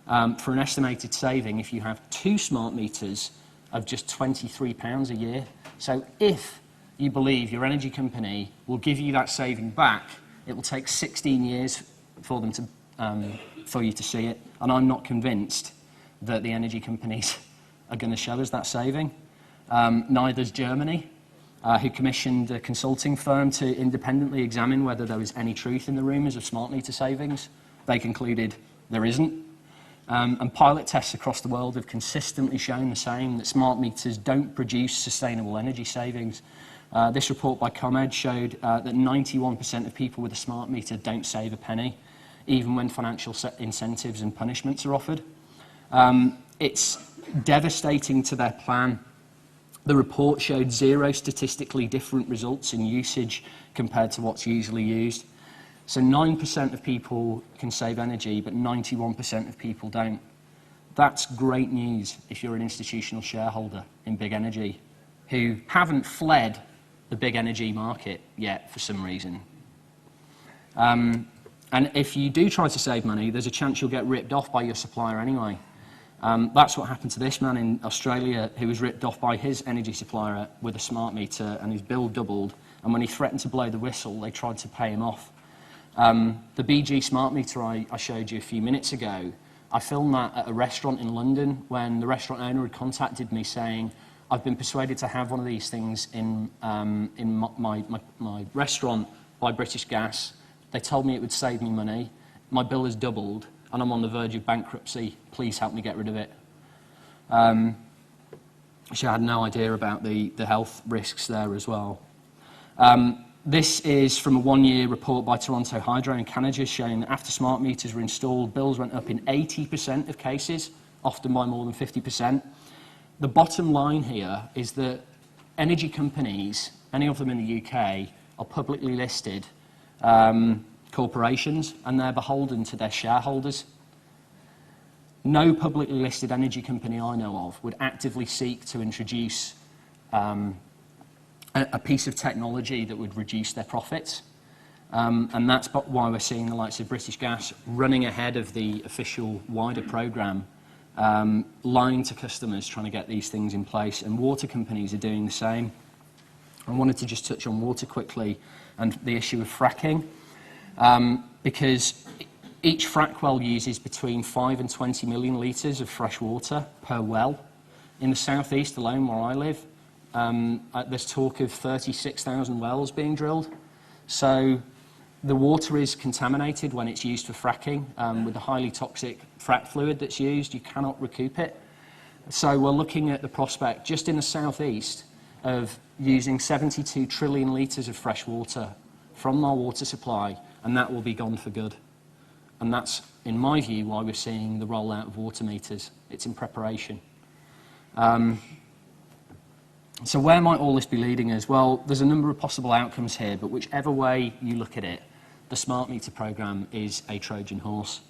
For an estimated saving, if you have 2 smart meters, of just £23 a year. So if you believe your energy company will give you that saving back, it will take 16 years for them to, for you to see it. And I'm not convinced that the energy companies are going to show us that saving. Neither's Germany, who commissioned a consulting firm to independently examine whether there was any truth in the rumours of smart meter savings. They concluded there isn't. And pilot tests across the world have consistently shown the same, that smart meters don't produce sustainable energy savings. This report by ComEd showed that 91% of people with a smart meter don't save a penny, even when financial incentives and punishments are offered. It's devastating to their plan. The report showed 0 statistically different results in usage compared to what's usually used. So 9% of people can save energy, but 91% of people don't. That's great news if you're an institutional shareholder in big energy who haven't fled the big energy market yet for some reason. And if you do try to save money, there's a chance you'll get ripped off by your supplier anyway. That's what happened to this man in Australia who was ripped off by his energy supplier with a smart meter, and his bill doubled. And when he threatened to blow the whistle, they tried to pay him off. The BG smart meter I showed you a few minutes ago, I filmed that at a restaurant in London when the restaurant owner had contacted me saying, I've been persuaded to have one of these things in my restaurant by British Gas. They told me it would save me money. My bill has doubled, and I'm on the verge of bankruptcy. Please help me get rid of it. She had no idea about the health risks there as well. This is from a 1-year report by Toronto Hydro in Canada showing that after smart meters were installed, bills went up in 80% of cases, often by more than 50%. The bottom line here is that energy companies, any of them in the UK, are publicly listed corporations, and they're beholden to their shareholders. No publicly listed energy company I know of would actively seek to introduce a piece of technology that would reduce their profits. And that's why we're seeing the likes of British Gas running ahead of the official wider programme, lying to customers, trying to get these things in place, and water companies are doing the same. I wanted to just touch on water quickly and the issue of fracking, because each frack well uses between 5 and 20 million litres of fresh water per well. In the southeast alone, where I live, there's talk of 36,000 wells being drilled. So The water is contaminated when it's used for fracking. With the highly toxic frack fluid that's used, you cannot recoup it. So we're looking at the prospect, just in the southeast, of using 72 trillion litres of fresh water from our water supply, and that will be gone for good. And that's, in my view, why we're seeing the rollout of water meters. It's in preparation. So where might all this be leading us? Well, there's a number of possible outcomes here, but whichever way you look at it, the smart meter programme is a Trojan horse.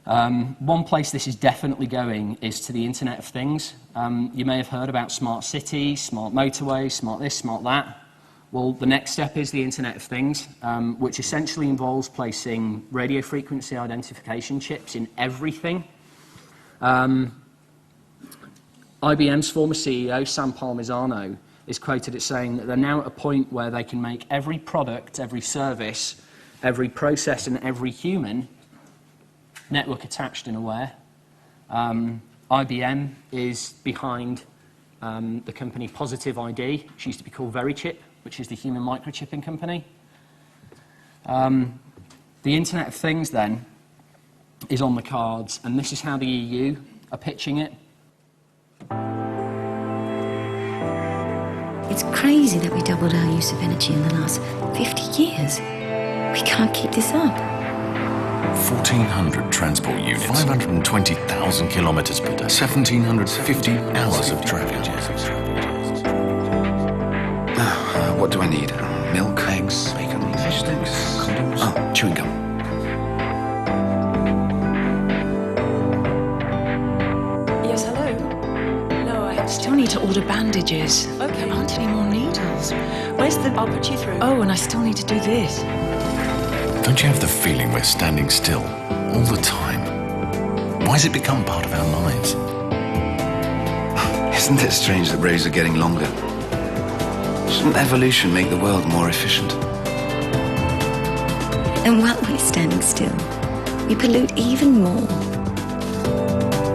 One place this is definitely going is to the Internet of Things. You may have heard about smart cities, smart motorways, smart this, smart that. Well, the next step is the Internet of Things, which essentially involves placing radio frequency identification chips in everything. IBM's former CEO, Sam Palmisano, is quoted as saying that they're now at a point where they can make every product, every service, every process and every human network attached and aware. IBM is behind the company Positive ID, which used to be called Verichip, which is the human microchipping company. The Internet of Things, then, is on the cards, and this is how the EU are pitching it. It's crazy that we doubled our use of energy in the last 50 years. We can't keep this up. 1,400 transport units, 520,000 kilometers per day, 1,750 hours of travel. What do I need? Milk, eggs, bacon, vegetables, condoms. Oh, chewing gum. Yes, hello? No, I still need to order bandages. Okay. There aren't any more needles. Where's the... I'll put you through. Oh, and I still need to do this. Don't you have the feeling we're standing still all the time? Why has it become part of our lives? Isn't it strange that roads are getting longer? Shouldn't evolution make the world more efficient? And while we're standing still, we pollute even more.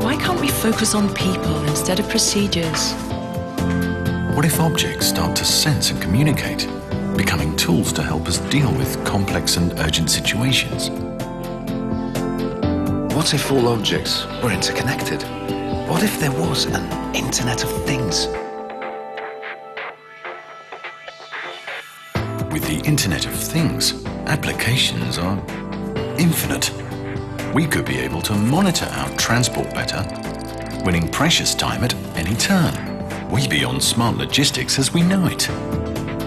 Why can't we focus on people instead of procedures? What if objects start to sense and communicate, becoming tools to help us deal with complex and urgent situations? What if all objects were interconnected? What if there was an Internet of Things? With the Internet of Things, applications are infinite. We could be able to monitor our transport better, winning precious time at any turn, way beyond smart logistics as we know it.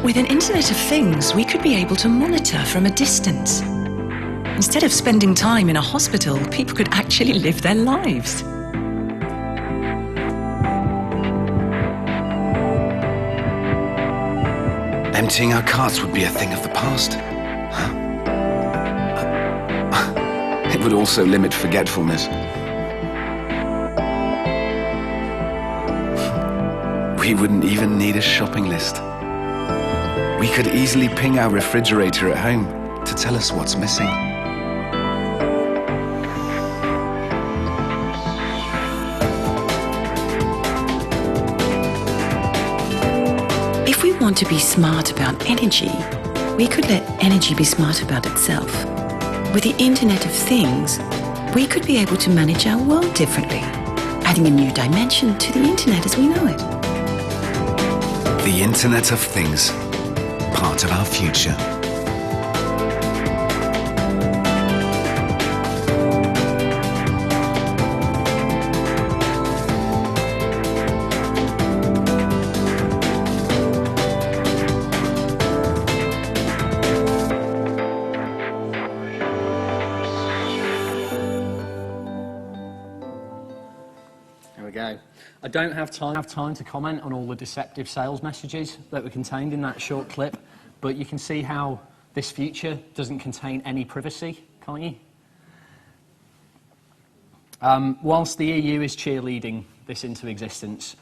With an Internet of Things, we could be able to monitor from a distance. Instead of spending time in a hospital, people could actually live their lives. Emptying our carts would be a thing of the past. It would also limit forgetfulness. We wouldn't even need a shopping list. We could easily ping our refrigerator at home to tell us what's missing. If we want to be smart about energy, we could let energy be smart about itself. With the Internet of Things, we could be able to manage our world differently, adding a new dimension to the Internet as we know it. The Internet of Things, part of our future. I don't have time to comment on all the deceptive sales messages that were contained in that short clip, but you can see how this future doesn't contain any privacy, can't you? Whilst the EU is cheerleading this into existence,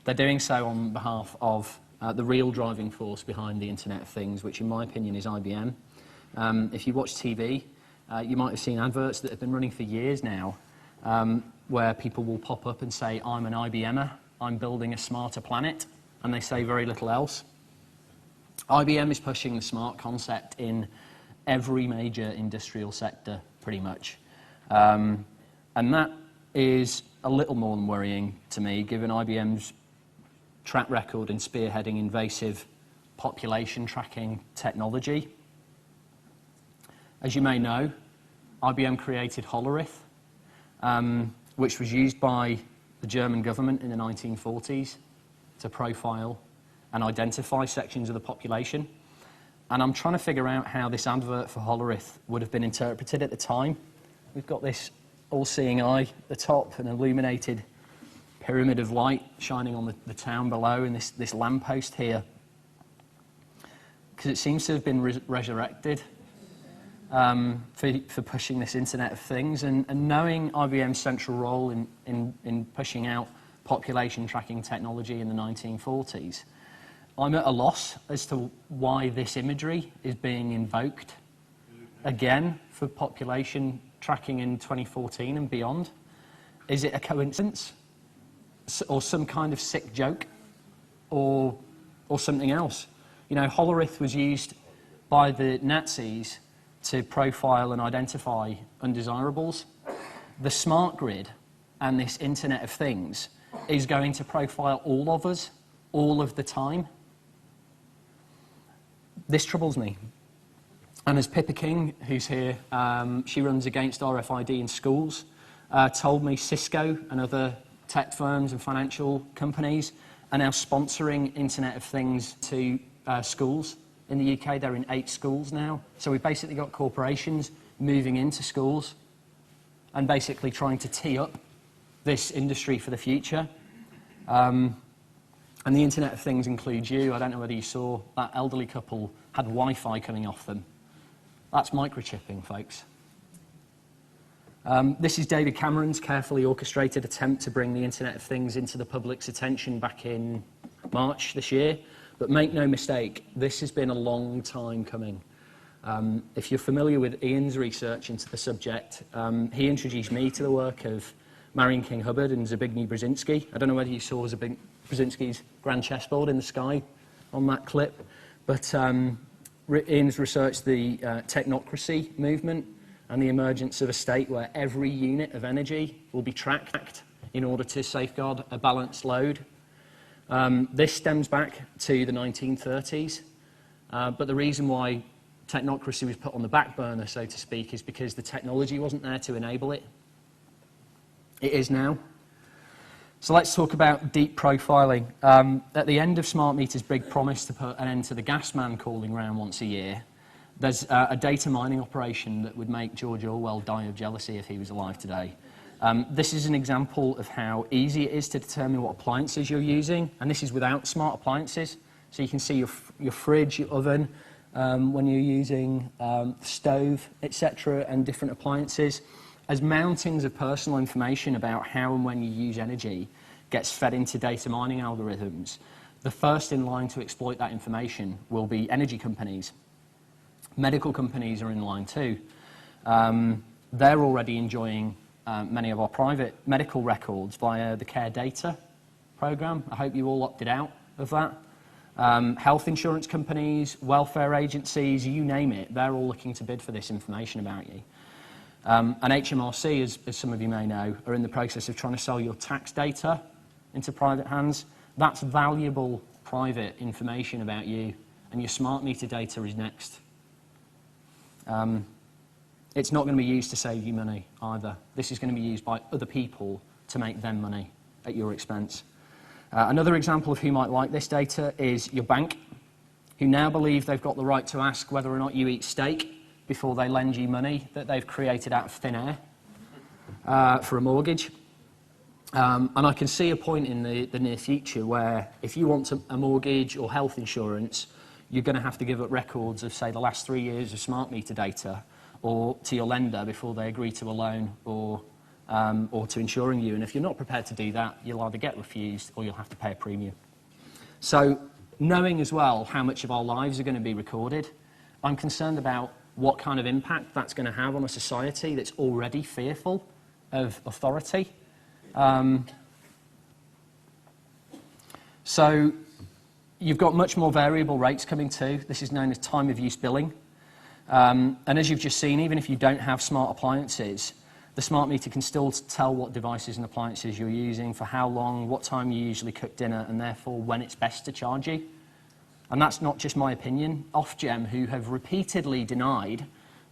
they're doing so on behalf of the real driving force behind the Internet of Things, which in my opinion is IBM. If you watch TV, you might have seen adverts that have been running for years now, where people will pop up and say, I'm an IBMer, I'm building a smarter planet, and they say very little else. IBM is pushing the smart concept in every major industrial sector, pretty much. And that is a little more than worrying to me, given IBM's track record in spearheading invasive population tracking technology. As you may know, IBM created Hollerith, which was used by the German government in the 1940s to profile and identify sections of the population. And I'm trying to figure out how this advert for Hollerith would have been interpreted at the time. We've got this all-seeing eye at the top, an illuminated pyramid of light shining on the town below, and this lamppost here. Because it seems to have been resurrected for pushing this Internet of Things, and knowing IBM's central role in pushing out population tracking technology in the 1940s, I'm at a loss as to why this imagery is being invoked again for population tracking in 2014 and beyond. Is it a coincidence, or some kind of sick joke, or something else? You know, Hollerith was used by the Nazis to profile and identify undesirables. The smart grid and this Internet of Things is going to profile all of us, all of the time. This troubles me. And as Pippa King, who's here, she runs Against RFID in Schools, told me Cisco and other tech firms and financial companies are now sponsoring Internet of Things to schools. In the UK, they're in 8 schools now. So we've basically got corporations moving into schools and basically trying to tee up this industry for the future. And the Internet of Things includes you. I don't know whether you saw that elderly couple had Wi-Fi coming off them. That's microchipping, folks. This is David Cameron's carefully orchestrated attempt to bring the Internet of Things into the public's attention back in March this year. But make no mistake, this has been a long time coming. If you're familiar with Ian's research into the subject, he introduced me to the work of Marion King Hubbard and Zbigniew Brzezinski. I don't know whether you saw Brzezinski's grand chessboard in the sky on that clip, but Ian's researched the technocracy movement and the emergence of a state where every unit of energy will be tracked in order to safeguard a balanced load. This stems back to the 1930s, but the reason why technocracy was put on the back burner, so to speak, is because the technology wasn't there to enable it. It is now. So let's talk about deep profiling. At the end of Smart Meter's big promise to put an end to the gas man calling round once a year, there's a data mining operation that would make George Orwell die of jealousy if he was alive today. This is an example of how easy it is to determine what appliances you're using, and this is without smart appliances. So you can see your fridge, your oven, when you're using stove, etc., and different appliances. As mountains of personal information about how and when you use energy gets fed into data mining algorithms, the first in line to exploit that information will be energy companies. Medical companies are in line too. They're already enjoying many of our private medical records via the Care Data program. I hope you all opted out of that. Health insurance companies, welfare agencies, you name it, they're all looking to bid for this information about you. And HMRC, as some of you may know, are in the process of trying to sell your tax data into private hands. That's valuable private information about you, and your smart meter data is next. It's not going to be used to save you money either. This is going to be used by other people to make them money at your expense. Another example of who might like this data is your bank, who now believe they've got the right to ask whether or not you eat steak before they lend you money that they've created out of thin air for a mortgage. And I can see a point in the near future where if you want a mortgage or health insurance, you're going to have to give up records of, say, the last 3 years of smart meter data or to your lender before they agree to a loan or to insuring you. And if you're not prepared to do that, you'll either get refused or you'll have to pay a premium. So knowing as well how much of our lives are going to be recorded, I'm concerned about what kind of impact that's going to have on a society that's already fearful of authority. So You've got much more variable rates coming too. This is known as time of use billing. And as you've just seen, even if you don't have smart appliances, the smart meter can still tell what devices and appliances you're using, for how long, what time you usually cook dinner, and therefore when it's best to charge you. And that's not just my opinion. Ofgem, who have repeatedly denied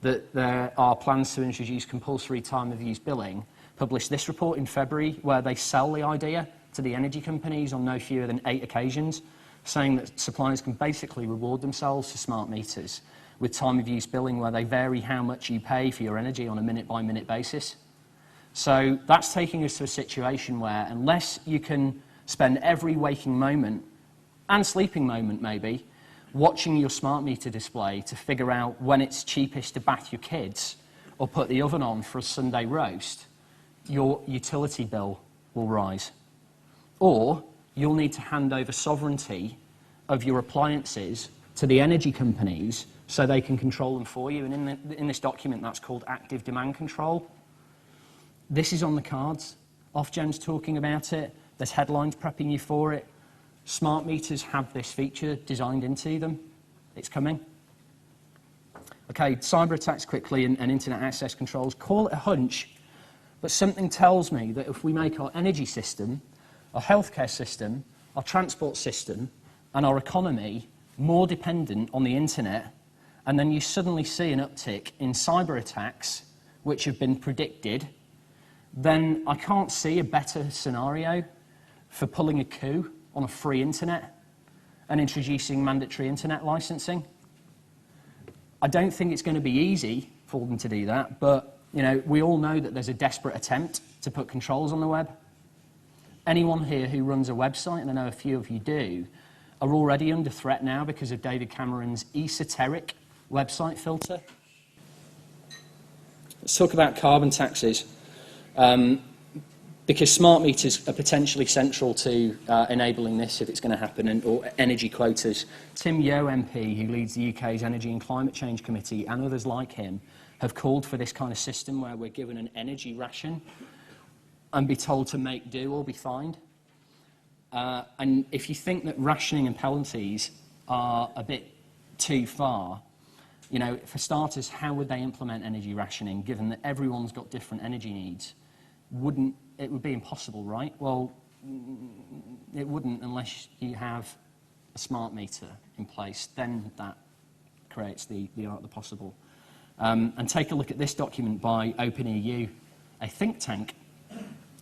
that there are plans to introduce compulsory time of use billing, published this report in February where they sell the idea to the energy companies on no fewer than 8 occasions, saying that suppliers can basically reward themselves for smart meters with time of use billing, where they vary how much you pay for your energy on a minute-by-minute basis. So that's taking us to a situation where, unless you can spend every waking moment, and sleeping moment maybe, watching your smart meter display to figure out when it's cheapest to bath your kids or put the oven on for a Sunday roast, your utility bill will rise. Or you'll need to hand over sovereignty of your appliances to the energy companies so they can control them for you. And in this document, that's called active demand control. This is on the cards. Ofgem's talking about it. There's headlines prepping you for it. Smart meters have this feature designed into them. It's coming. Okay, cyber attacks quickly and internet access controls. Call it a hunch, but something tells me that if we make our energy system, our healthcare system, our transport system, and our economy more dependent on the internet, and then you suddenly see an uptick in cyber attacks, which have been predicted, then I can't see a better scenario for pulling a coup on a free internet and introducing mandatory internet licensing. I don't think it's going to be easy for them to do that, but we all know that there's a desperate attempt to put controls on the web. Anyone here who runs a website, and I know a few of you do, are already under threat now because of David Cameron's esoteric website filter. Let's talk about carbon taxes, because smart meters are potentially central to enabling this if it's going to happen, or energy quotas. Tim Yeo MP, who leads the UK's Energy and Climate Change Committee, and others like him, have called for this kind of system where we're given an energy ration and be told to make do or be fined. And if you think that rationing and penalties are a bit too far, for starters, how would they implement energy rationing, given that everyone's got different energy needs? It would be impossible, right? Well, it wouldn't unless you have a smart meter in place. Then that creates the art of the possible. And take a look at this document by OpenEU, a think tank,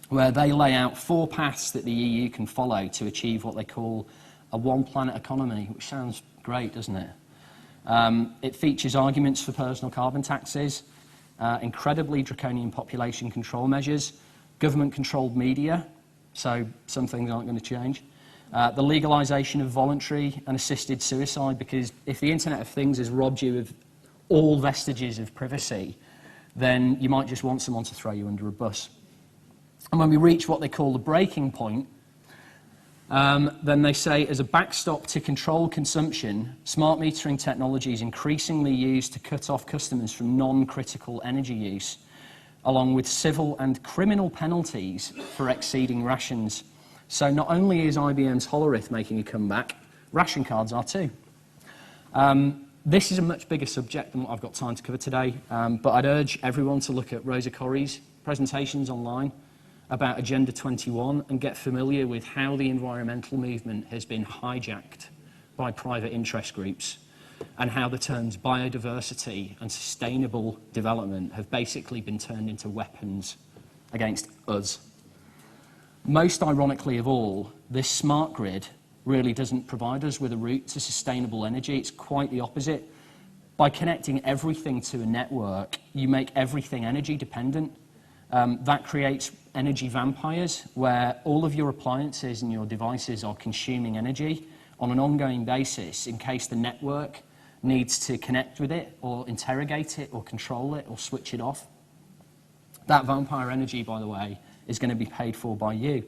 where they lay out 4 paths that the EU can follow to achieve what they call a one-planet economy, which sounds great, doesn't it? It features arguments for personal carbon taxes, incredibly draconian population control measures, government-controlled media, so some things aren't going to change, the legalisation of voluntary and assisted suicide, because if the Internet of Things has robbed you of all vestiges of privacy, then you might just want someone to throw you under a bus. And when we reach what they call the breaking point, then they say, as a backstop to control consumption, smart metering technology is increasingly used to cut off customers from non-critical energy use, along with civil and criminal penalties for exceeding rations. So not only is IBM's Hollerith making a comeback, ration cards are too. This is a much bigger subject than what I've got time to cover today, but I'd urge everyone to look at Rosa Corrie's presentations online about Agenda 21 and get familiar with how the environmental movement has been hijacked by private interest groups, and how the terms biodiversity and sustainable development have basically been turned into weapons against us. Most ironically of all, this smart grid really doesn't provide us with a route to sustainable energy. It's quite the opposite. By connecting everything to a network, you make everything energy dependent. That creates energy vampires, where all of your appliances and your devices are consuming energy on an ongoing basis in case the network needs to connect with it or interrogate it or control it or switch it off. That vampire energy, by the way, is going to be paid for by you.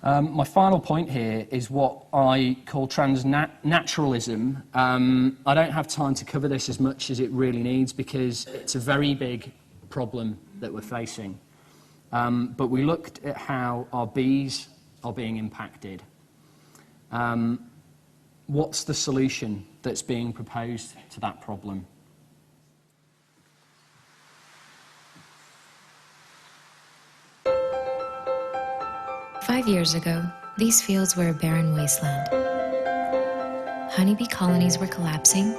My final point here is what I call transnaturalism. I don't have time to cover this as much as it really needs because it's a very big problem that we're facing. But we looked at how our bees are being impacted. what's the solution that's being proposed to that problem? Five years ago, these fields were a barren wasteland. Honeybee colonies were collapsing,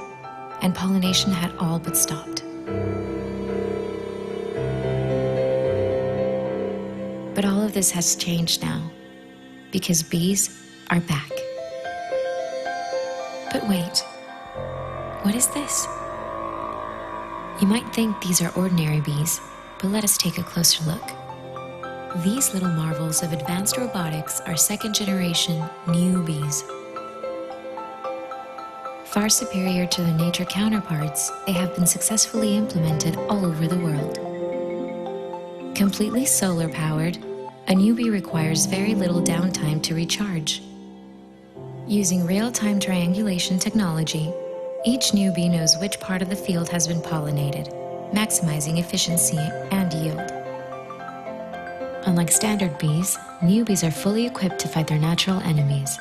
and pollination had all but stopped. But all of this has changed now, because bees are back. But wait, what is this? You might think these are ordinary bees, but let us take a closer look. These little marvels of advanced robotics are second-generation new bees. Far superior to their nature counterparts, they have been successfully implemented all over the world. Completely solar-powered, a new bee requires very little downtime to recharge. Using real-time triangulation technology, each new bee knows which part of the field has been pollinated, maximizing efficiency and yield. Unlike standard bees, new bees are fully equipped to fight their natural enemies.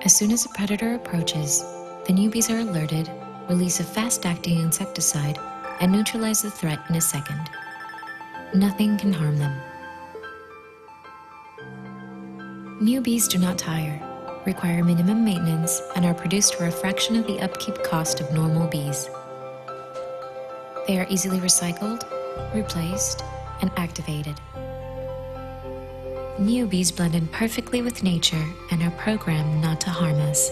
As soon as a predator approaches, the new bees are alerted, release a fast-acting insecticide, and neutralize the threat in a second. Nothing can harm them. New bees do not tire, require minimum maintenance, and are produced for a fraction of the upkeep cost of normal bees. They are easily recycled, replaced, and activated. New bees blend in perfectly with nature and are programmed not to harm us.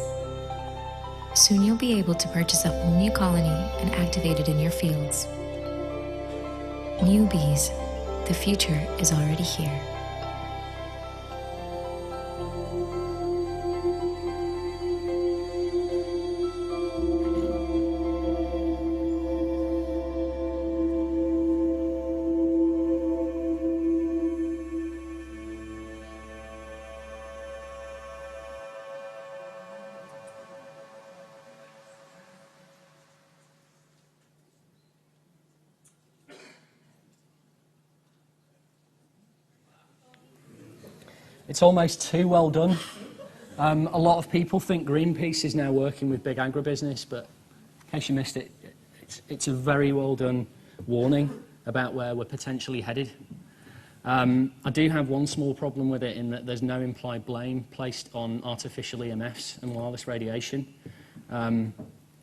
Soon you'll be able to purchase a whole new colony and activate it in your fields. New bees, the future is already here. It's almost too well done. A lot of people think Greenpeace is now working with big agribusiness, but in case you missed it, it's a very well done warning about where we're potentially headed. I do have one small problem with it in that there's no implied blame placed on artificial EMFs and wireless radiation.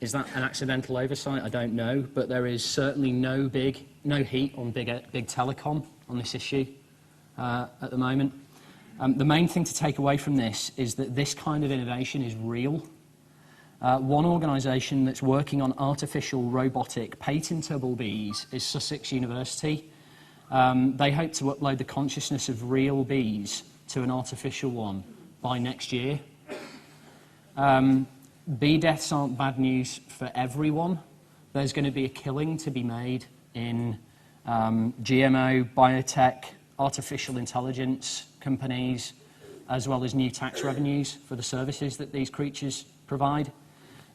Is that an accidental oversight? I don't know, but there is certainly no heat on big telecom on this issue at the moment. The main thing to take away from this is that this kind of innovation is real. One organisation that's working on artificial robotic patentable bees is Sussex University. They hope to upload the consciousness of real bees to an artificial one by next year. Bee deaths aren't bad news for everyone. There's going to be a killing to be made in GMO, biotech, artificial intelligence companies, as well as new tax revenues for the services that these creatures provide.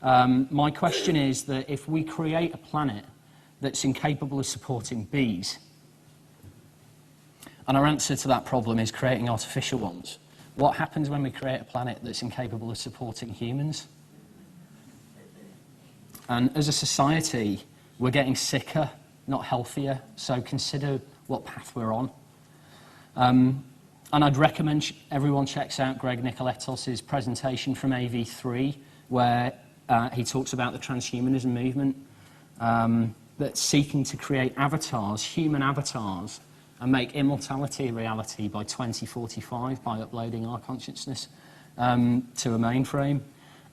My question is that if we create a planet that's incapable of supporting bees, and our answer to that problem is creating artificial ones, what happens when we create a planet that's incapable of supporting humans? And as a society, we're getting sicker, not healthier, so consider what path we're on. And I'd recommend everyone checks out Greg Nicoletos' presentation from AV5, where he talks about the transhumanism movement that's seeking to create avatars, human avatars, and make immortality a reality by 2045 by uploading our consciousness to a mainframe.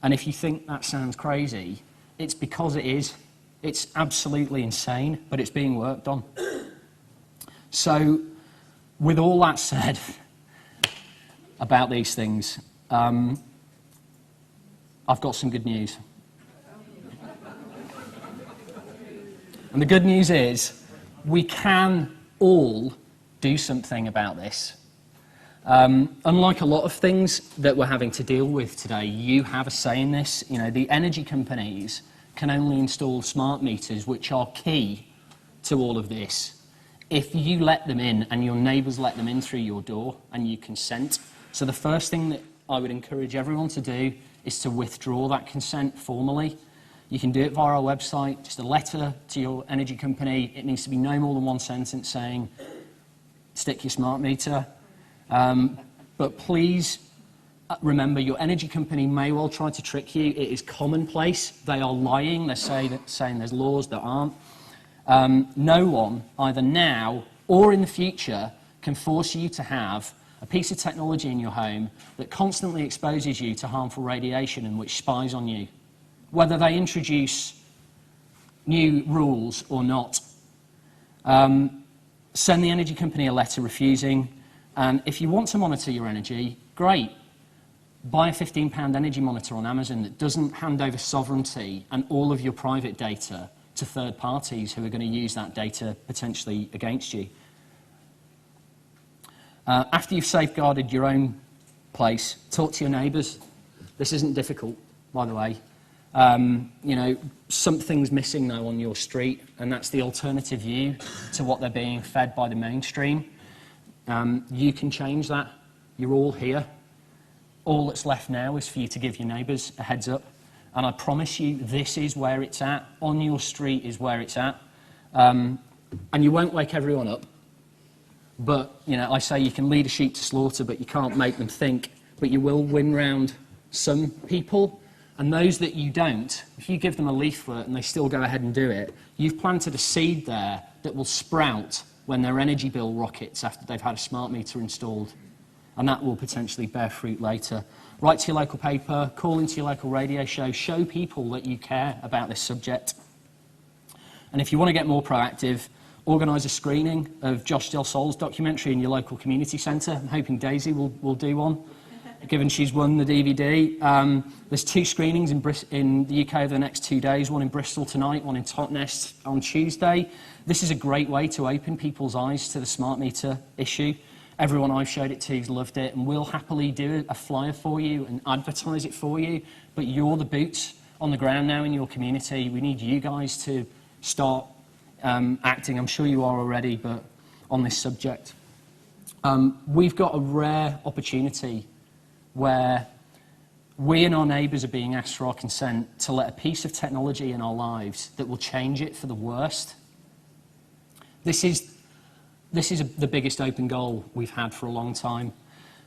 And if you think that sounds crazy, it's because it is. It's absolutely insane, but it's being worked on. So, with all that said about these things, I've got some good news. And the good news is we can all do something about this. Unlike a lot of things that we're having to deal with today, you have a say in this. You know, the energy companies can only install smart meters, which are key to all of this, if you let them in and your neighbours let them in through your door and you consent. So the first thing that I would encourage everyone to do is to withdraw that consent formally. You can do it via our website, just a letter to your energy company. It needs to be no more than one sentence saying, stick your smart meter. But please remember, your energy company may well try to trick you. It is commonplace. They are lying. They're saying there's laws that aren't. No one, either now or in the future, can force you to have a piece of technology in your home that constantly exposes you to harmful radiation and which spies on you, whether they introduce new rules or not. Send the energy company a letter refusing, and if you want to monitor your energy, great. Buy a £15 energy monitor on Amazon that doesn't hand over sovereignty and all of your private data to third parties who are going to use that data potentially against you. After you've safeguarded your own place, talk to your neighbours. This isn't difficult, by the way. You know, something's missing though on your street, and that's the alternative view to what they're being fed by the mainstream. You can change that. You're all here. All that's left now is for you to give your neighbours a heads up. And I promise you, this is where it's at. On your street is where it's at. And you won't wake everyone up. But, you know, I say you can lead a sheep to slaughter, but you can't make them think. But you will win round some people. And those that you don't, if you give them a leaflet and they still go ahead and do it, you've planted a seed there that will sprout when their energy bill rockets after they've had a smart meter installed. And that will potentially bear fruit later. Write to your local paper, call into your local radio show people that you care about this subject. And if you want to get more proactive, organise a screening of Josh Del Sol's documentary in your local community centre. I'm hoping Daisy will do one, given she's won the DVD. There's 2 screenings in the UK over the next 2 days, one in Bristol tonight, one in Totnes on Tuesday. This is a great way to open people's eyes to the smart meter issue. Everyone I've showed it to has loved it, and we'll happily do a flyer for you and advertise it for you, but you're the boots on the ground now in your community. We need you guys to start acting. I'm sure you are already, but on this subject. We've got a rare opportunity where we and our neighbours are being asked for our consent to let a piece of technology in our lives that will change it for the worst. This is the biggest open goal we've had for a long time.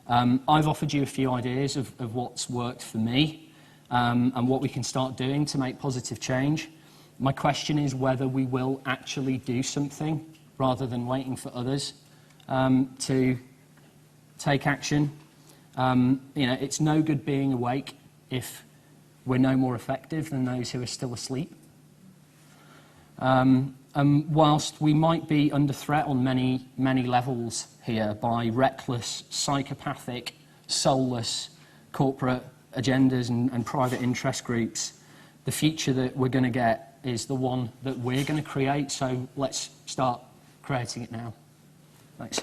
I've offered you a few ideas of what's worked for me and what we can start doing to make positive change. My question is whether we will actually do something rather than waiting for others to take action. You know, it's no good being awake if we're no more effective than those who are still asleep. Whilst we might be under threat on many, many levels here by reckless, psychopathic, soulless corporate agendas and private interest groups, the future that we're going to get is the one that we're going to create, so let's start creating it now. Thanks.